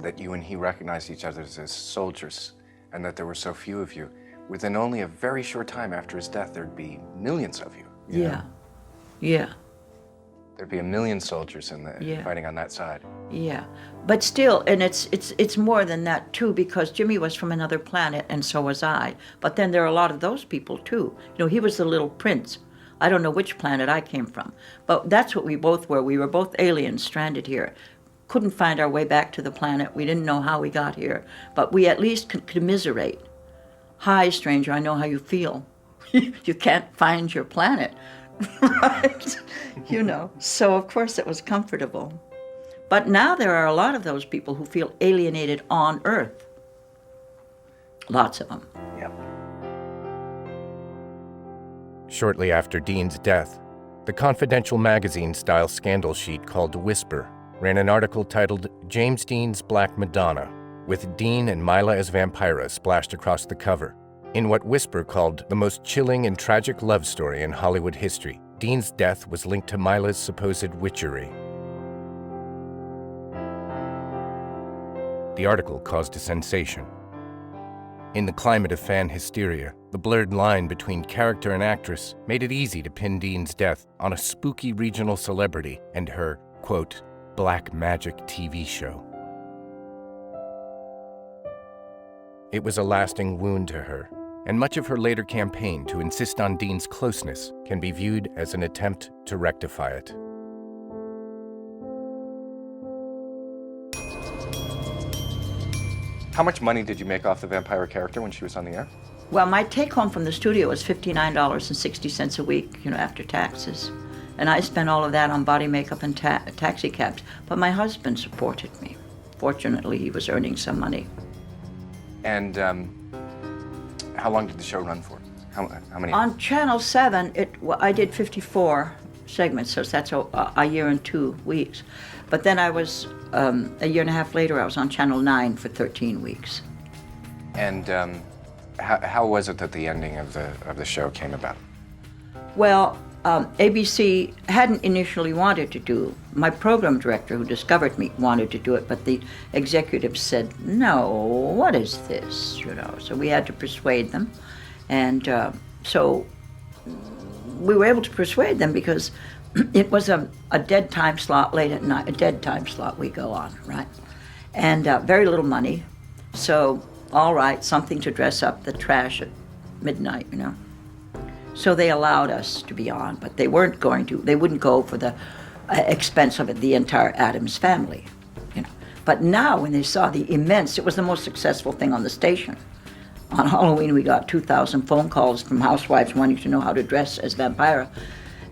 that you and he recognized each other as soldiers and that there were so few of you, within only a very short time after his death, there'd be millions of you. Yeah. Yeah. There'd be 1 million soldiers fighting on that side. Yeah, but still, and it's more than that too, because Jimmy was from another planet, and so was I. But then there are a lot of those people too. You know, he was the little prince. I don't know which planet I came from, but that's what we both were. We were both aliens stranded here. Couldn't find our way back to the planet. We didn't know how we got here, but we at least could commiserate. Hi, stranger, I know how you feel. You can't find your planet. Right? You know, so of course it was comfortable. But now there are a lot of those people who feel alienated on Earth. Lots of them. Yep. Shortly after Dean's death, the confidential magazine-style scandal sheet called Whisper ran an article titled James Dean's Black Madonna, with Dean and Maila as Vampira splashed across the cover. In what Whisper called the most chilling and tragic love story in Hollywood history, Dean's death was linked to Maila's supposed witchery. The article caused a sensation. In the climate of fan hysteria, the blurred line between character and actress made it easy to pin Dean's death on a spooky regional celebrity and her, quote, black magic TV show. It was a lasting wound to her, and much of her later campaign to insist on Dean's closeness can be viewed as an attempt to rectify it. How much money did you make off the Vampira character when she was on the air? Well, my take home from the studio was $59.60 a week, you know, after taxes. And I spent all of that on body makeup and taxi cabs. But my husband supported me. Fortunately, he was earning some money. And how long did the show run for? How many? On Channel 7, I did 54 segments, so that's a year and 2 weeks. But then I was, a year and a half later, I was on Channel 9 for 13 weeks. And how was it that the ending of the show came about? Well, ABC hadn't initially wanted to do. My program director, who discovered me, wanted to do it, but the executives said, no, what is this, you know? So we had to persuade them. And so we were able to persuade them because it was a dead time slot late at night, a dead time slot we go on, right? And very little money. So, all right, something to dress up the trash at midnight, you know? So they allowed us to be on, but they wouldn't go for the expense of it, the entire Addams family, you know. But now when they saw it was the most successful thing on the station. On Halloween we got 2,000 phone calls from housewives wanting to know how to dress as Vampira.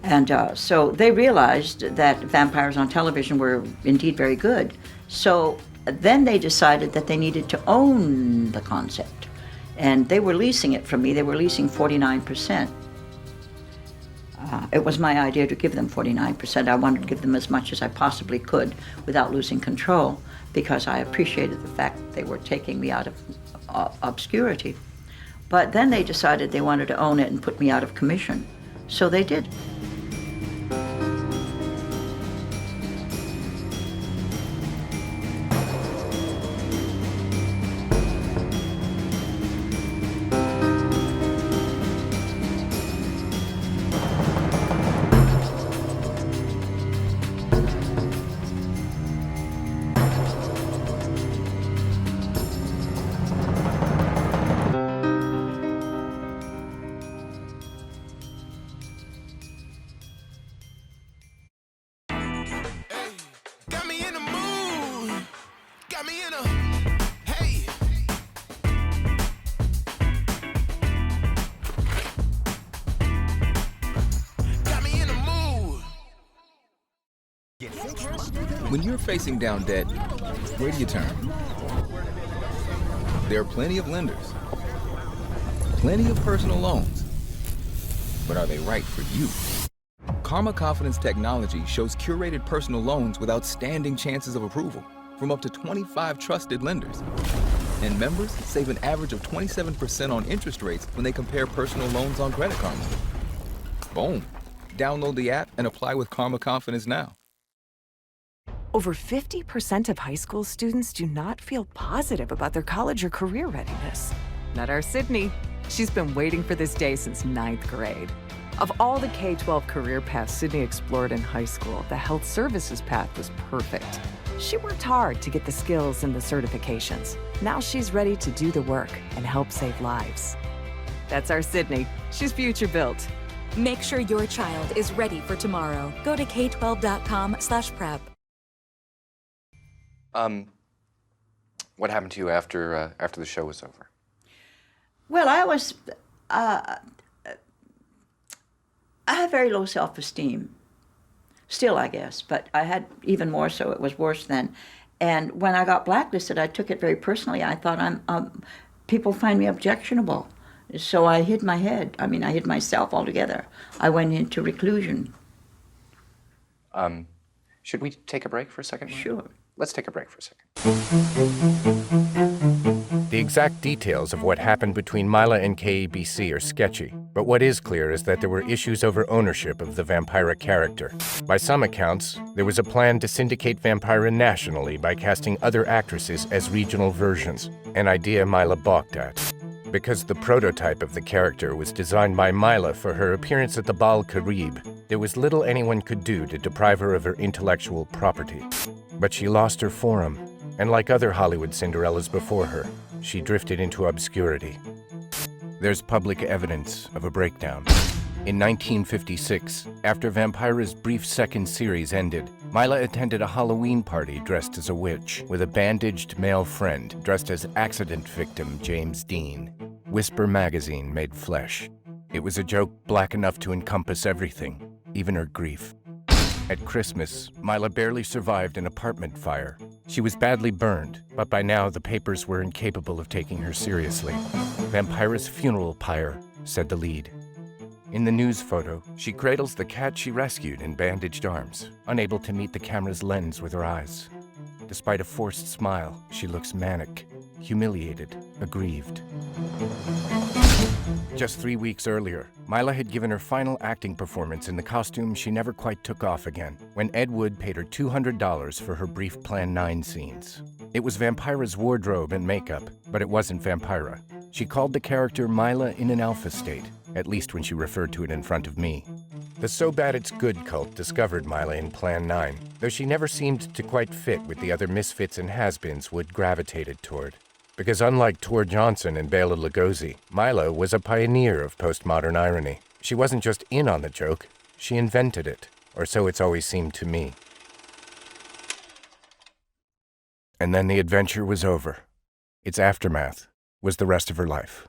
And so they realized that vampires on television were indeed very good. So then they decided that they needed to own the concept. And they were leasing it from me. They were leasing 49%. It was my idea to give them 49%. I wanted to give them as much as I possibly could without losing control, because I appreciated the fact that they were taking me out of obscurity. But then they decided they wanted to own it and put me out of commission. So they did. When you're facing down debt, where do you turn? There are plenty of lenders, plenty of personal loans, but are they right for you? Karma Confidence Technology shows curated personal loans with outstanding chances of approval from up to 25 trusted lenders. And members save an average of 27% on interest rates when they compare personal loans on Credit Karma. Boom. Download the app and apply with Karma Confidence now. Over 50% of high school students do not feel positive about their college or career readiness. Not our Sydney. She's been waiting for this day since 9th grade. Of all the K-12 career paths Sydney explored in high school, the health services path was perfect. She worked hard to get the skills and the certifications. Now she's ready to do the work and help save lives. That's our Sydney. She's future built. Make sure your child is ready for tomorrow. Go to k12.com/prep. What happened to you after the show was over? Well, I had very low self-esteem. Still, I guess, but I had even more so. It was worse then. And when I got blacklisted, I took it very personally. I thought, people find me objectionable. So I hid my head. I mean, I hid myself altogether. I went into reclusion. Should we take a break for a second? Sure. Let's take a break for a second. The exact details of what happened between Maila and KABC are sketchy, but what is clear is that there were issues over ownership of the Vampira character. By some accounts, there was a plan to syndicate Vampira nationally by casting other actresses as regional versions, an idea Maila balked at. Because the prototype of the character was designed by Maila for her appearance at the Bal Karib, there was little anyone could do to deprive her of her intellectual property. But she lost her forum, and like other Hollywood Cinderellas before her, she drifted into obscurity. There's public evidence of a breakdown. In 1956, after Vampira's brief second series ended, Maila attended a Halloween party dressed as a witch with a bandaged male friend dressed as accident victim James Dean. Whisper magazine made flesh. It was a joke black enough to encompass everything, even her grief. At Christmas, Maila barely survived an apartment fire. She was badly burned, but by now the papers were incapable of taking her seriously. Vampira's funeral pyre, said the lead. In the news photo, she cradles the cat she rescued in bandaged arms, unable to meet the camera's lens with her eyes. Despite a forced smile, she looks manic, humiliated, aggrieved. Just 3 weeks earlier, Maila had given her final acting performance in the costume she never quite took off again, when Ed Wood paid her $200 for her brief Plan 9 scenes. It was Vampira's wardrobe and makeup, but it wasn't Vampira. She called the character Maila in an alpha state, at least when she referred to it in front of me. The So Bad It's Good cult discovered Maila in Plan 9, though she never seemed to quite fit with the other misfits and has-beens Wood gravitated toward. Because unlike Tor Johnson and Bela Lugosi, Maila was a pioneer of postmodern irony. She wasn't just in on the joke, she invented it, or so it's always seemed to me. And then the adventure was over. Its aftermath was the rest of her life.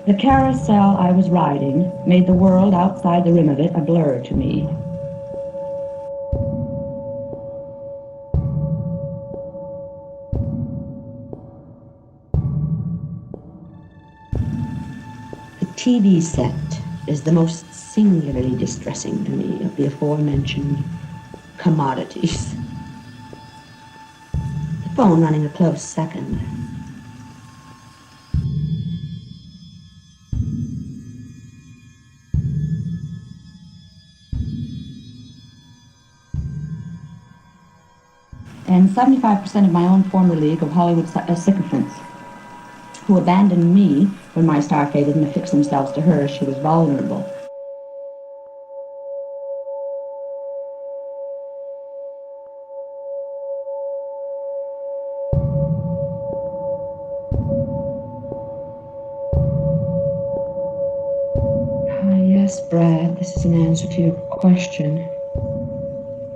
The carousel I was riding made the world outside the rim of it a blur to me. The TV set is the most singularly distressing to me of the aforementioned commodities. The phone running a close second. And 75% of my own former league of Hollywood sycophants, who abandoned me when my star faded and affixed themselves to her as she was vulnerable. Yes, Brad, this is an answer to your question.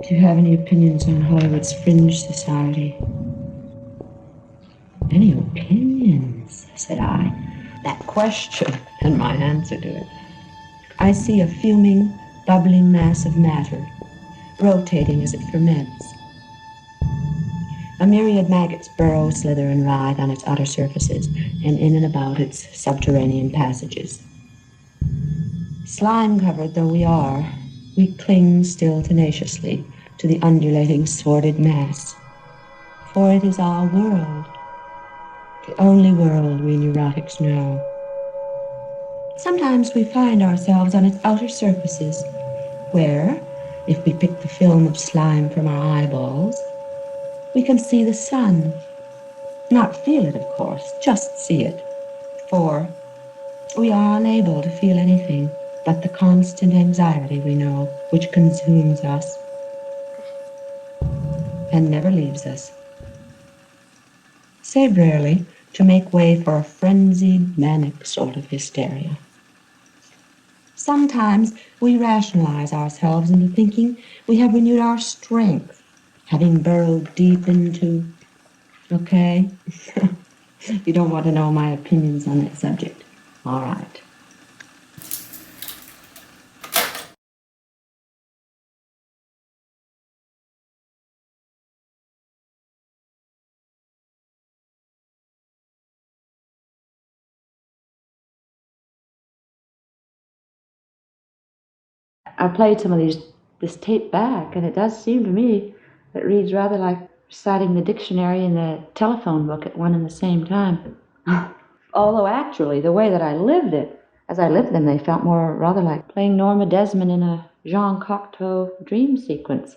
Do you have any opinions on Hollywood's fringe society? Any opinions, said I. That question and my answer to it. I see a fuming, bubbling mass of matter, rotating as it ferments. A myriad maggots burrow, slither, and writhe on its outer surfaces and in and about its subterranean passages. Slime-covered though we are, we cling still tenaciously to the undulating, sordid mass. For it is our world, the only world we neurotics know. Sometimes we find ourselves on its outer surfaces, where, if we pick the film of slime from our eyeballs, we can see the sun. Not feel it, of course, just see it. For we are unable to feel anything but the constant anxiety we know, which consumes us and never leaves us, save rarely to make way for a frenzied, manic sort of hysteria. Sometimes we rationalize ourselves into thinking we have renewed our strength, having burrowed deep into... Okay? You don't want to know my opinions on that subject. All right. I played some of this tape back, and it does seem to me that it reads rather like reciting the dictionary and the telephone book at one and the same time. Although actually, the way that I lived it, as I lived them, they felt more rather like playing Norma Desmond in a Jean Cocteau dream sequence.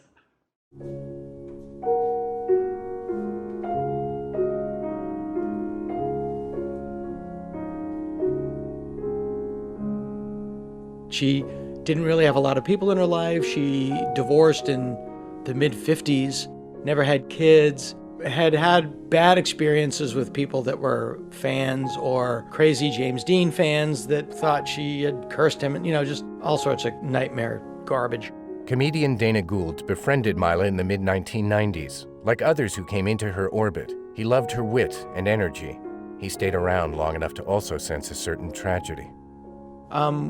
She didn't really have a lot of people in her life. She divorced in the mid-50s, never had kids, had bad experiences with people that were fans or crazy James Dean fans that thought she had cursed him, and, just all sorts of nightmare garbage. Comedian Dana Gould befriended Maila in the mid-1990s. Like others who came into her orbit, he loved her wit and energy. He stayed around long enough to also sense a certain tragedy.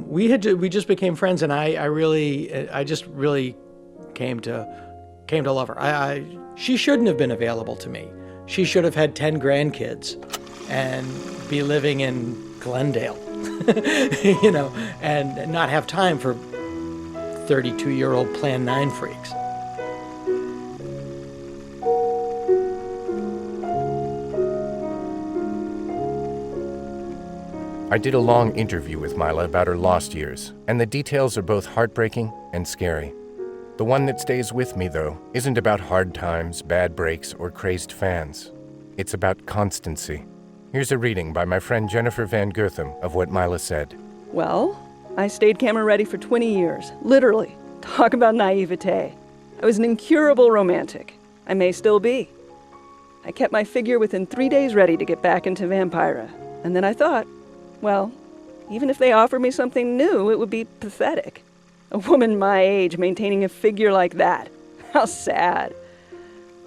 We just became friends, and I just really came to love her. She shouldn't have been available to me. She should have had 10 grandkids and be living in Glendale, and not have time for 32-year-old Plan 9 freaks. I did a long interview with Maila about her lost years, and the details are both heartbreaking and scary. The one that stays with me, though, isn't about hard times, bad breaks, or crazed fans. It's about constancy. Here's a reading by my friend Jennifer Van Gertham of what Maila said. Well, I stayed camera ready for 20 years, literally. Talk about naivete. I was an incurable romantic. I may still be. I kept my figure within 3 days ready to get back into Vampira, and then I thought, well, even if they offered me something new, it would be pathetic. A woman my age maintaining a figure like that. How sad.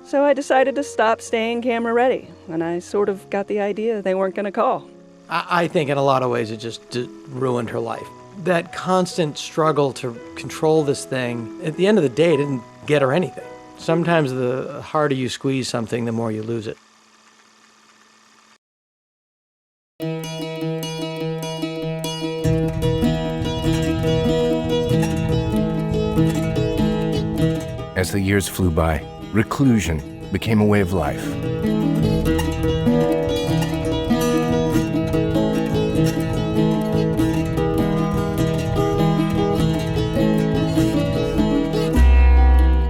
So I decided to stop staying camera ready, and I sort of got the idea they weren't going to call. I think in a lot of ways it just ruined her life. That constant struggle to control this thing, at the end of the day, it didn't get her anything. Sometimes the harder you squeeze something, the more you lose it. As the years flew by, reclusion became a way of life.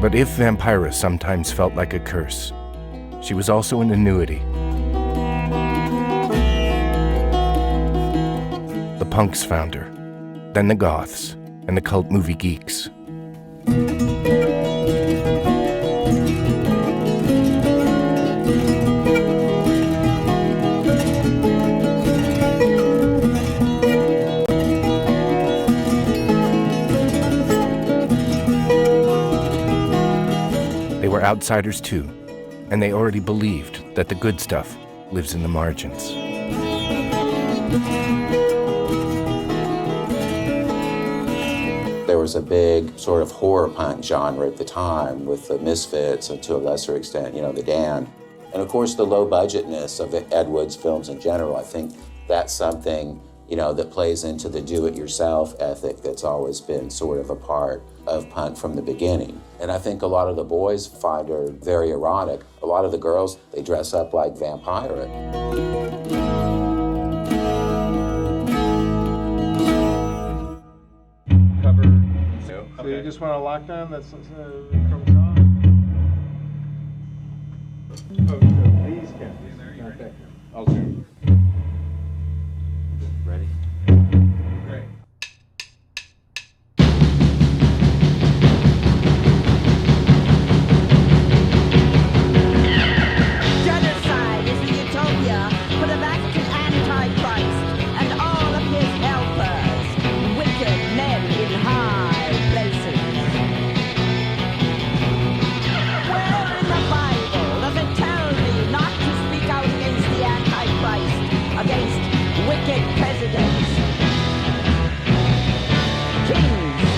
But if Vampira sometimes felt like a curse, she was also an annuity. The punks found her, then the goths, and the cult movie geeks. Outsiders too, and they already believed that the good stuff lives in the margins. There was a big sort of horror punk genre at the time with the Misfits and to a lesser extent, the Damned. And of course the low budgetness of Ed Wood's films in general. I think that's something, that plays into the do-it-yourself ethic that's always been sort of a part of punk from the beginning. And I think a lot of the boys find her very erotic. A lot of the girls, they dress up like Vampira. Cover. So you just want a lockdown that's from Tom? Oh, these cameras. Not that camera. I'll zoom. Ready? Great. Genocide is the utopia for the Vatican Antichrist and all of his helpers, wicked men in high places. Where in the Bible does it tell me not to speak out against the Antichrist, against wicked presidents, kings,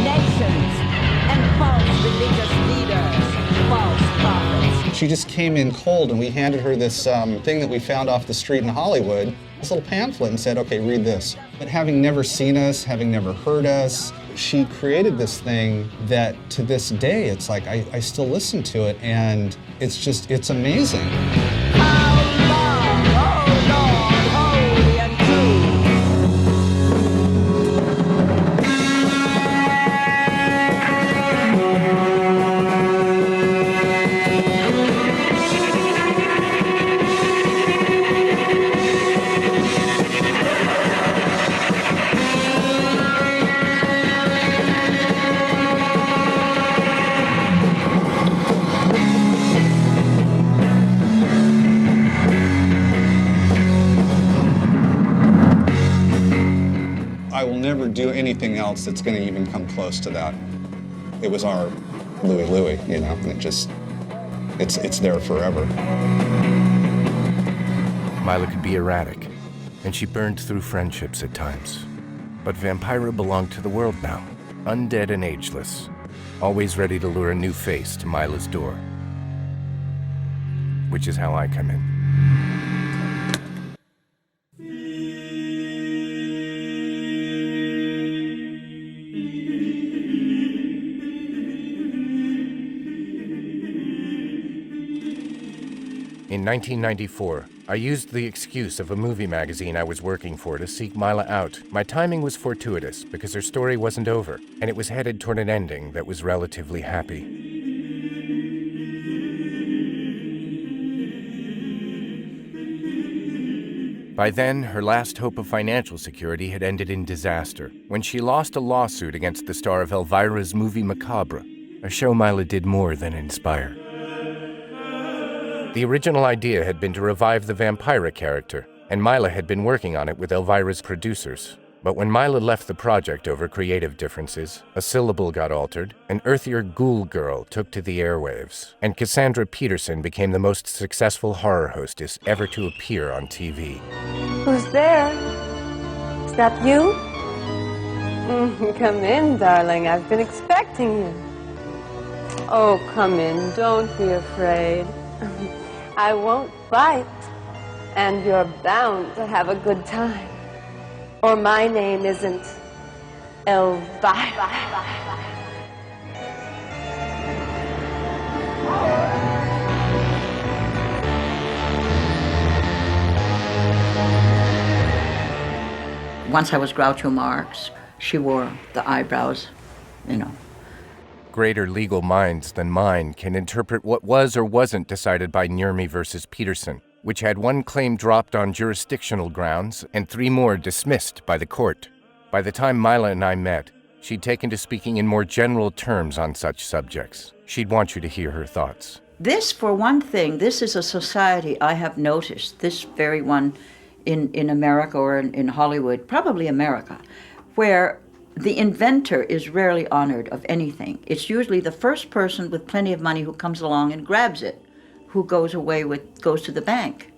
nations, and false religious leaders, false prophets? She just came in cold, and we handed her this thing that we found off the street in Hollywood, this little pamphlet, and said, okay, read this. But having never seen us, having never heard us, she created this thing that to this day, it's like I still listen to it, and it's amazing. Never do anything else that's going to even come close to that. It was our Louie, and it's there forever. Maila could be erratic, and she burned through friendships at times. But Vampira belonged to the world now, undead and ageless, always ready to lure a new face to Maila's door. Which is how I come in. In 1994, I used the excuse of a movie magazine I was working for to seek Maila out. My timing was fortuitous because her story wasn't over, and it was headed toward an ending that was relatively happy. By then, her last hope of financial security had ended in disaster when she lost a lawsuit against the star of Elvira's movie Macabre, a show Maila did more than inspire. The original idea had been to revive the Vampira character, and Maila had been working on it with Elvira's producers. But when Maila left the project over creative differences, a syllable got altered, an earthier ghoul girl took to the airwaves, and Cassandra Peterson became the most successful horror hostess ever to appear on TV. Who's there? Is that you? Come in, darling. I've been expecting you. Oh, come in. Don't be afraid. I won't bite, and you're bound to have a good time. Or my name isn't Elvira. Once I was Groucho Marx. She wore the eyebrows, you know. Greater legal minds than mine can interpret what was or wasn't decided by Nurmi versus Peterson, which had one claim dropped on jurisdictional grounds and 3 more dismissed by the court. By the time Maila and I met, she'd taken to speaking in more general terms on such subjects. She'd want you to hear her thoughts. This, for one thing, this is a society I have noticed, this very one in America or in Hollywood, probably America, where the inventor is rarely honored of anything. It's usually the first person with plenty of money who comes along and grabs it, who goes to the bank.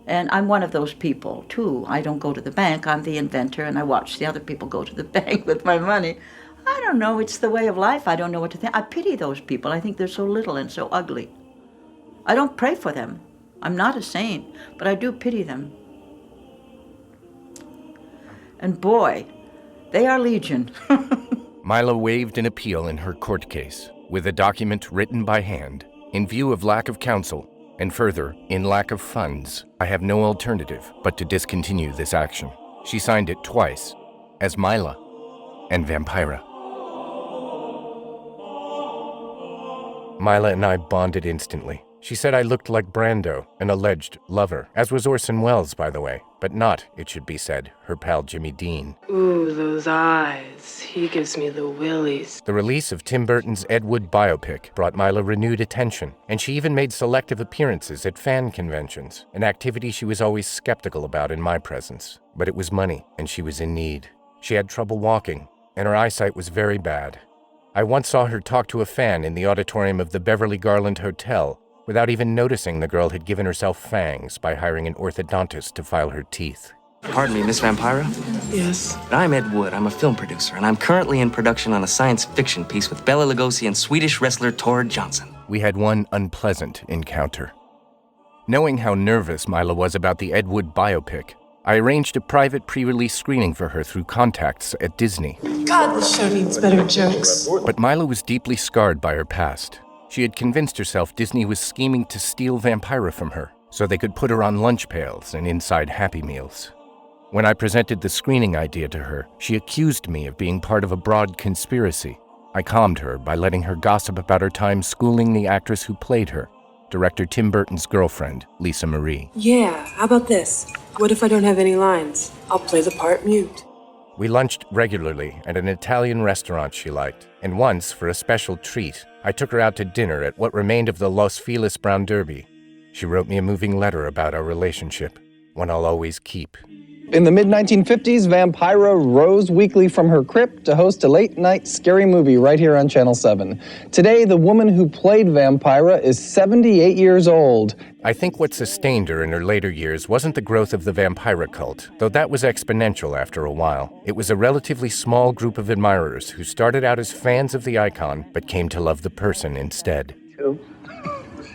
And I'm one of those people, too. I don't go to the bank. I'm the inventor, and I watch the other people go to the bank with my money. I don't know. It's the way of life. I don't know what to think. I pity those people. I think they're so little and so ugly. I don't pray for them. I'm not a saint, but I do pity them. And boy, they are legion. Maila waived an appeal in her court case, with a document written by hand. In view of lack of counsel, and further, in lack of funds, I have no alternative but to discontinue this action. She signed it twice, as Maila and Vampira. Maila and I bonded instantly. She said I looked like Brando, an alleged lover, as was Orson Welles, by the way, but not, it should be said, her pal Jimmy Dean. Ooh, those eyes. He gives me the willies. The release of Tim Burton's Ed Wood biopic brought Maila renewed attention, and she even made selective appearances at fan conventions, an activity she was always skeptical about in my presence. But it was money, and she was in need. She had trouble walking, and her eyesight was very bad. I once saw her talk to a fan in the auditorium of the Beverly Garland Hotel, without even noticing the girl had given herself fangs by hiring an orthodontist to file her teeth. Pardon me, Miss Vampira? Yes? I'm Ed Wood. I'm a film producer, and I'm currently in production on a science fiction piece with Bela Lugosi and Swedish wrestler Tor Johnson. We had one unpleasant encounter. Knowing how nervous Maila was about the Ed Wood biopic, I arranged a private pre-release screening for her through contacts at Disney. God, this show needs better jokes. But Maila was deeply scarred by her past. She had convinced herself Disney was scheming to steal Vampira from her, so they could put her on lunch pails and inside Happy Meals. When I presented the screening idea to her, she accused me of being part of a broad conspiracy. I calmed her by letting her gossip about her time schooling the actress who played her, director Tim Burton's girlfriend, Lisa Marie. Yeah, how about this? What if I don't have any lines? I'll play the part mute. We lunched regularly at an Italian restaurant she liked, and once, for a special treat, I took her out to dinner at what remained of the Los Feliz Brown Derby. She wrote me a moving letter about our relationship, one I'll always keep. In the mid-1950s, Vampira rose weekly from her crypt to host a late-night scary movie right here on Channel 7. Today, the woman who played Vampira is 78 years old. I think what sustained her in her later years wasn't the growth of the Vampira cult, though that was exponential after a while. It was a relatively small group of admirers who started out as fans of the icon, but came to love the person instead.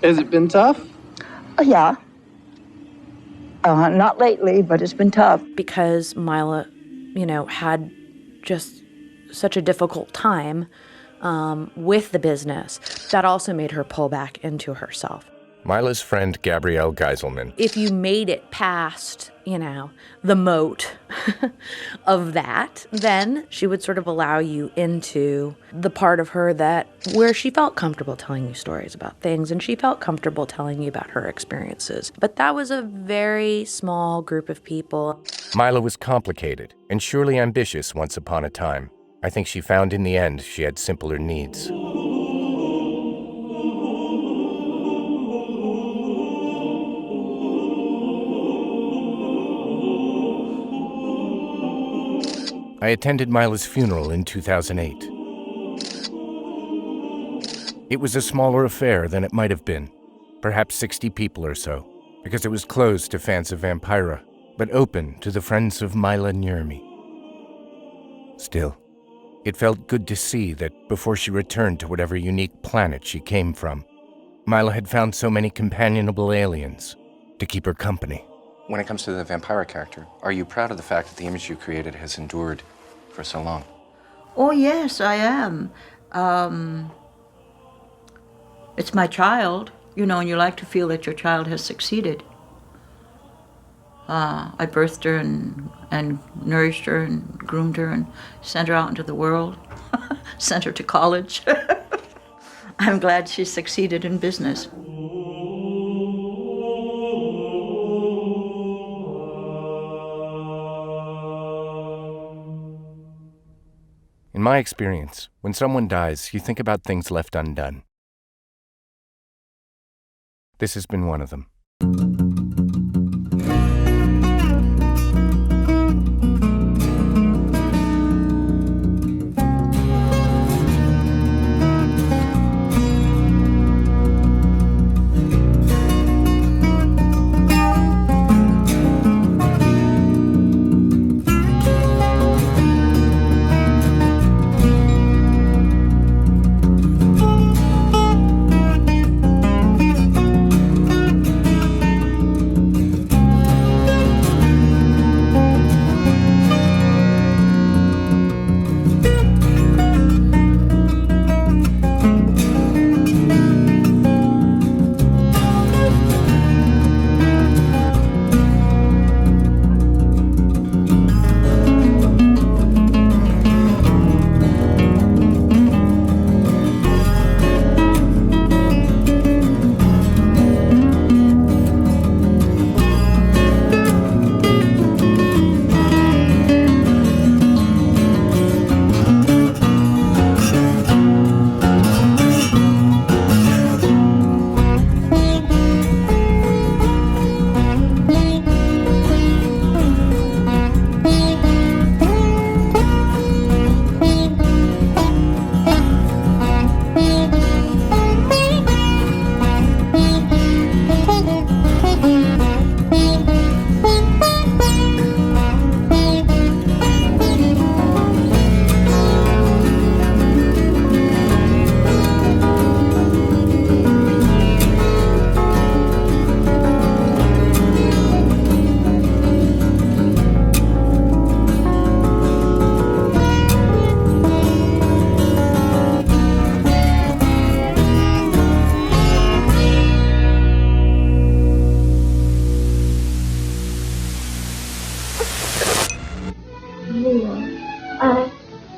Has it been tough? Yeah. Not lately, but it's been tough. Because Maila, had just such a difficult time with the business, that also made her pull back into herself. Maila's friend Gabrielle Geiselman. If you made it past, the moat of that, then she would sort of allow you into the part of her where she felt comfortable telling you stories about things, and she felt comfortable telling you about her experiences. But that was a very small group of people. Maila was complicated and surely ambitious once upon a time. I think she found in the end she had simpler needs. I attended Maila's funeral in 2008. It was a smaller affair than it might have been, perhaps 60 people or so, because it was closed to fans of Vampira, but open to the friends of Maila Nurmi. Still, it felt good to see that before she returned to whatever unique planet she came from, Maila had found so many companionable aliens to keep her company. When it comes to the Vampira character, are you proud of the fact that the image you created has endured for so long? Oh, yes, I am. It's my child, you know, and you like to feel that your child has succeeded. I birthed her and nourished her and groomed her and sent her out into the world, sent her to college. I'm glad she succeeded in business. In my experience, when someone dies, you think about things left undone. This has been one of them.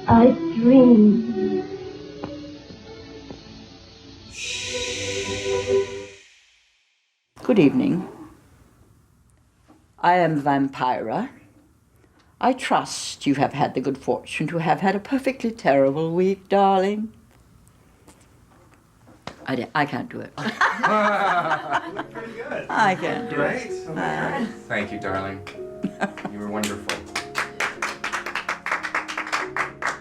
I dream. Good evening. I am Vampira. I trust you have had the good fortune to have had a perfectly terrible week, darling. I can't do it. I can't do it. Thank you, darling. You were wonderful.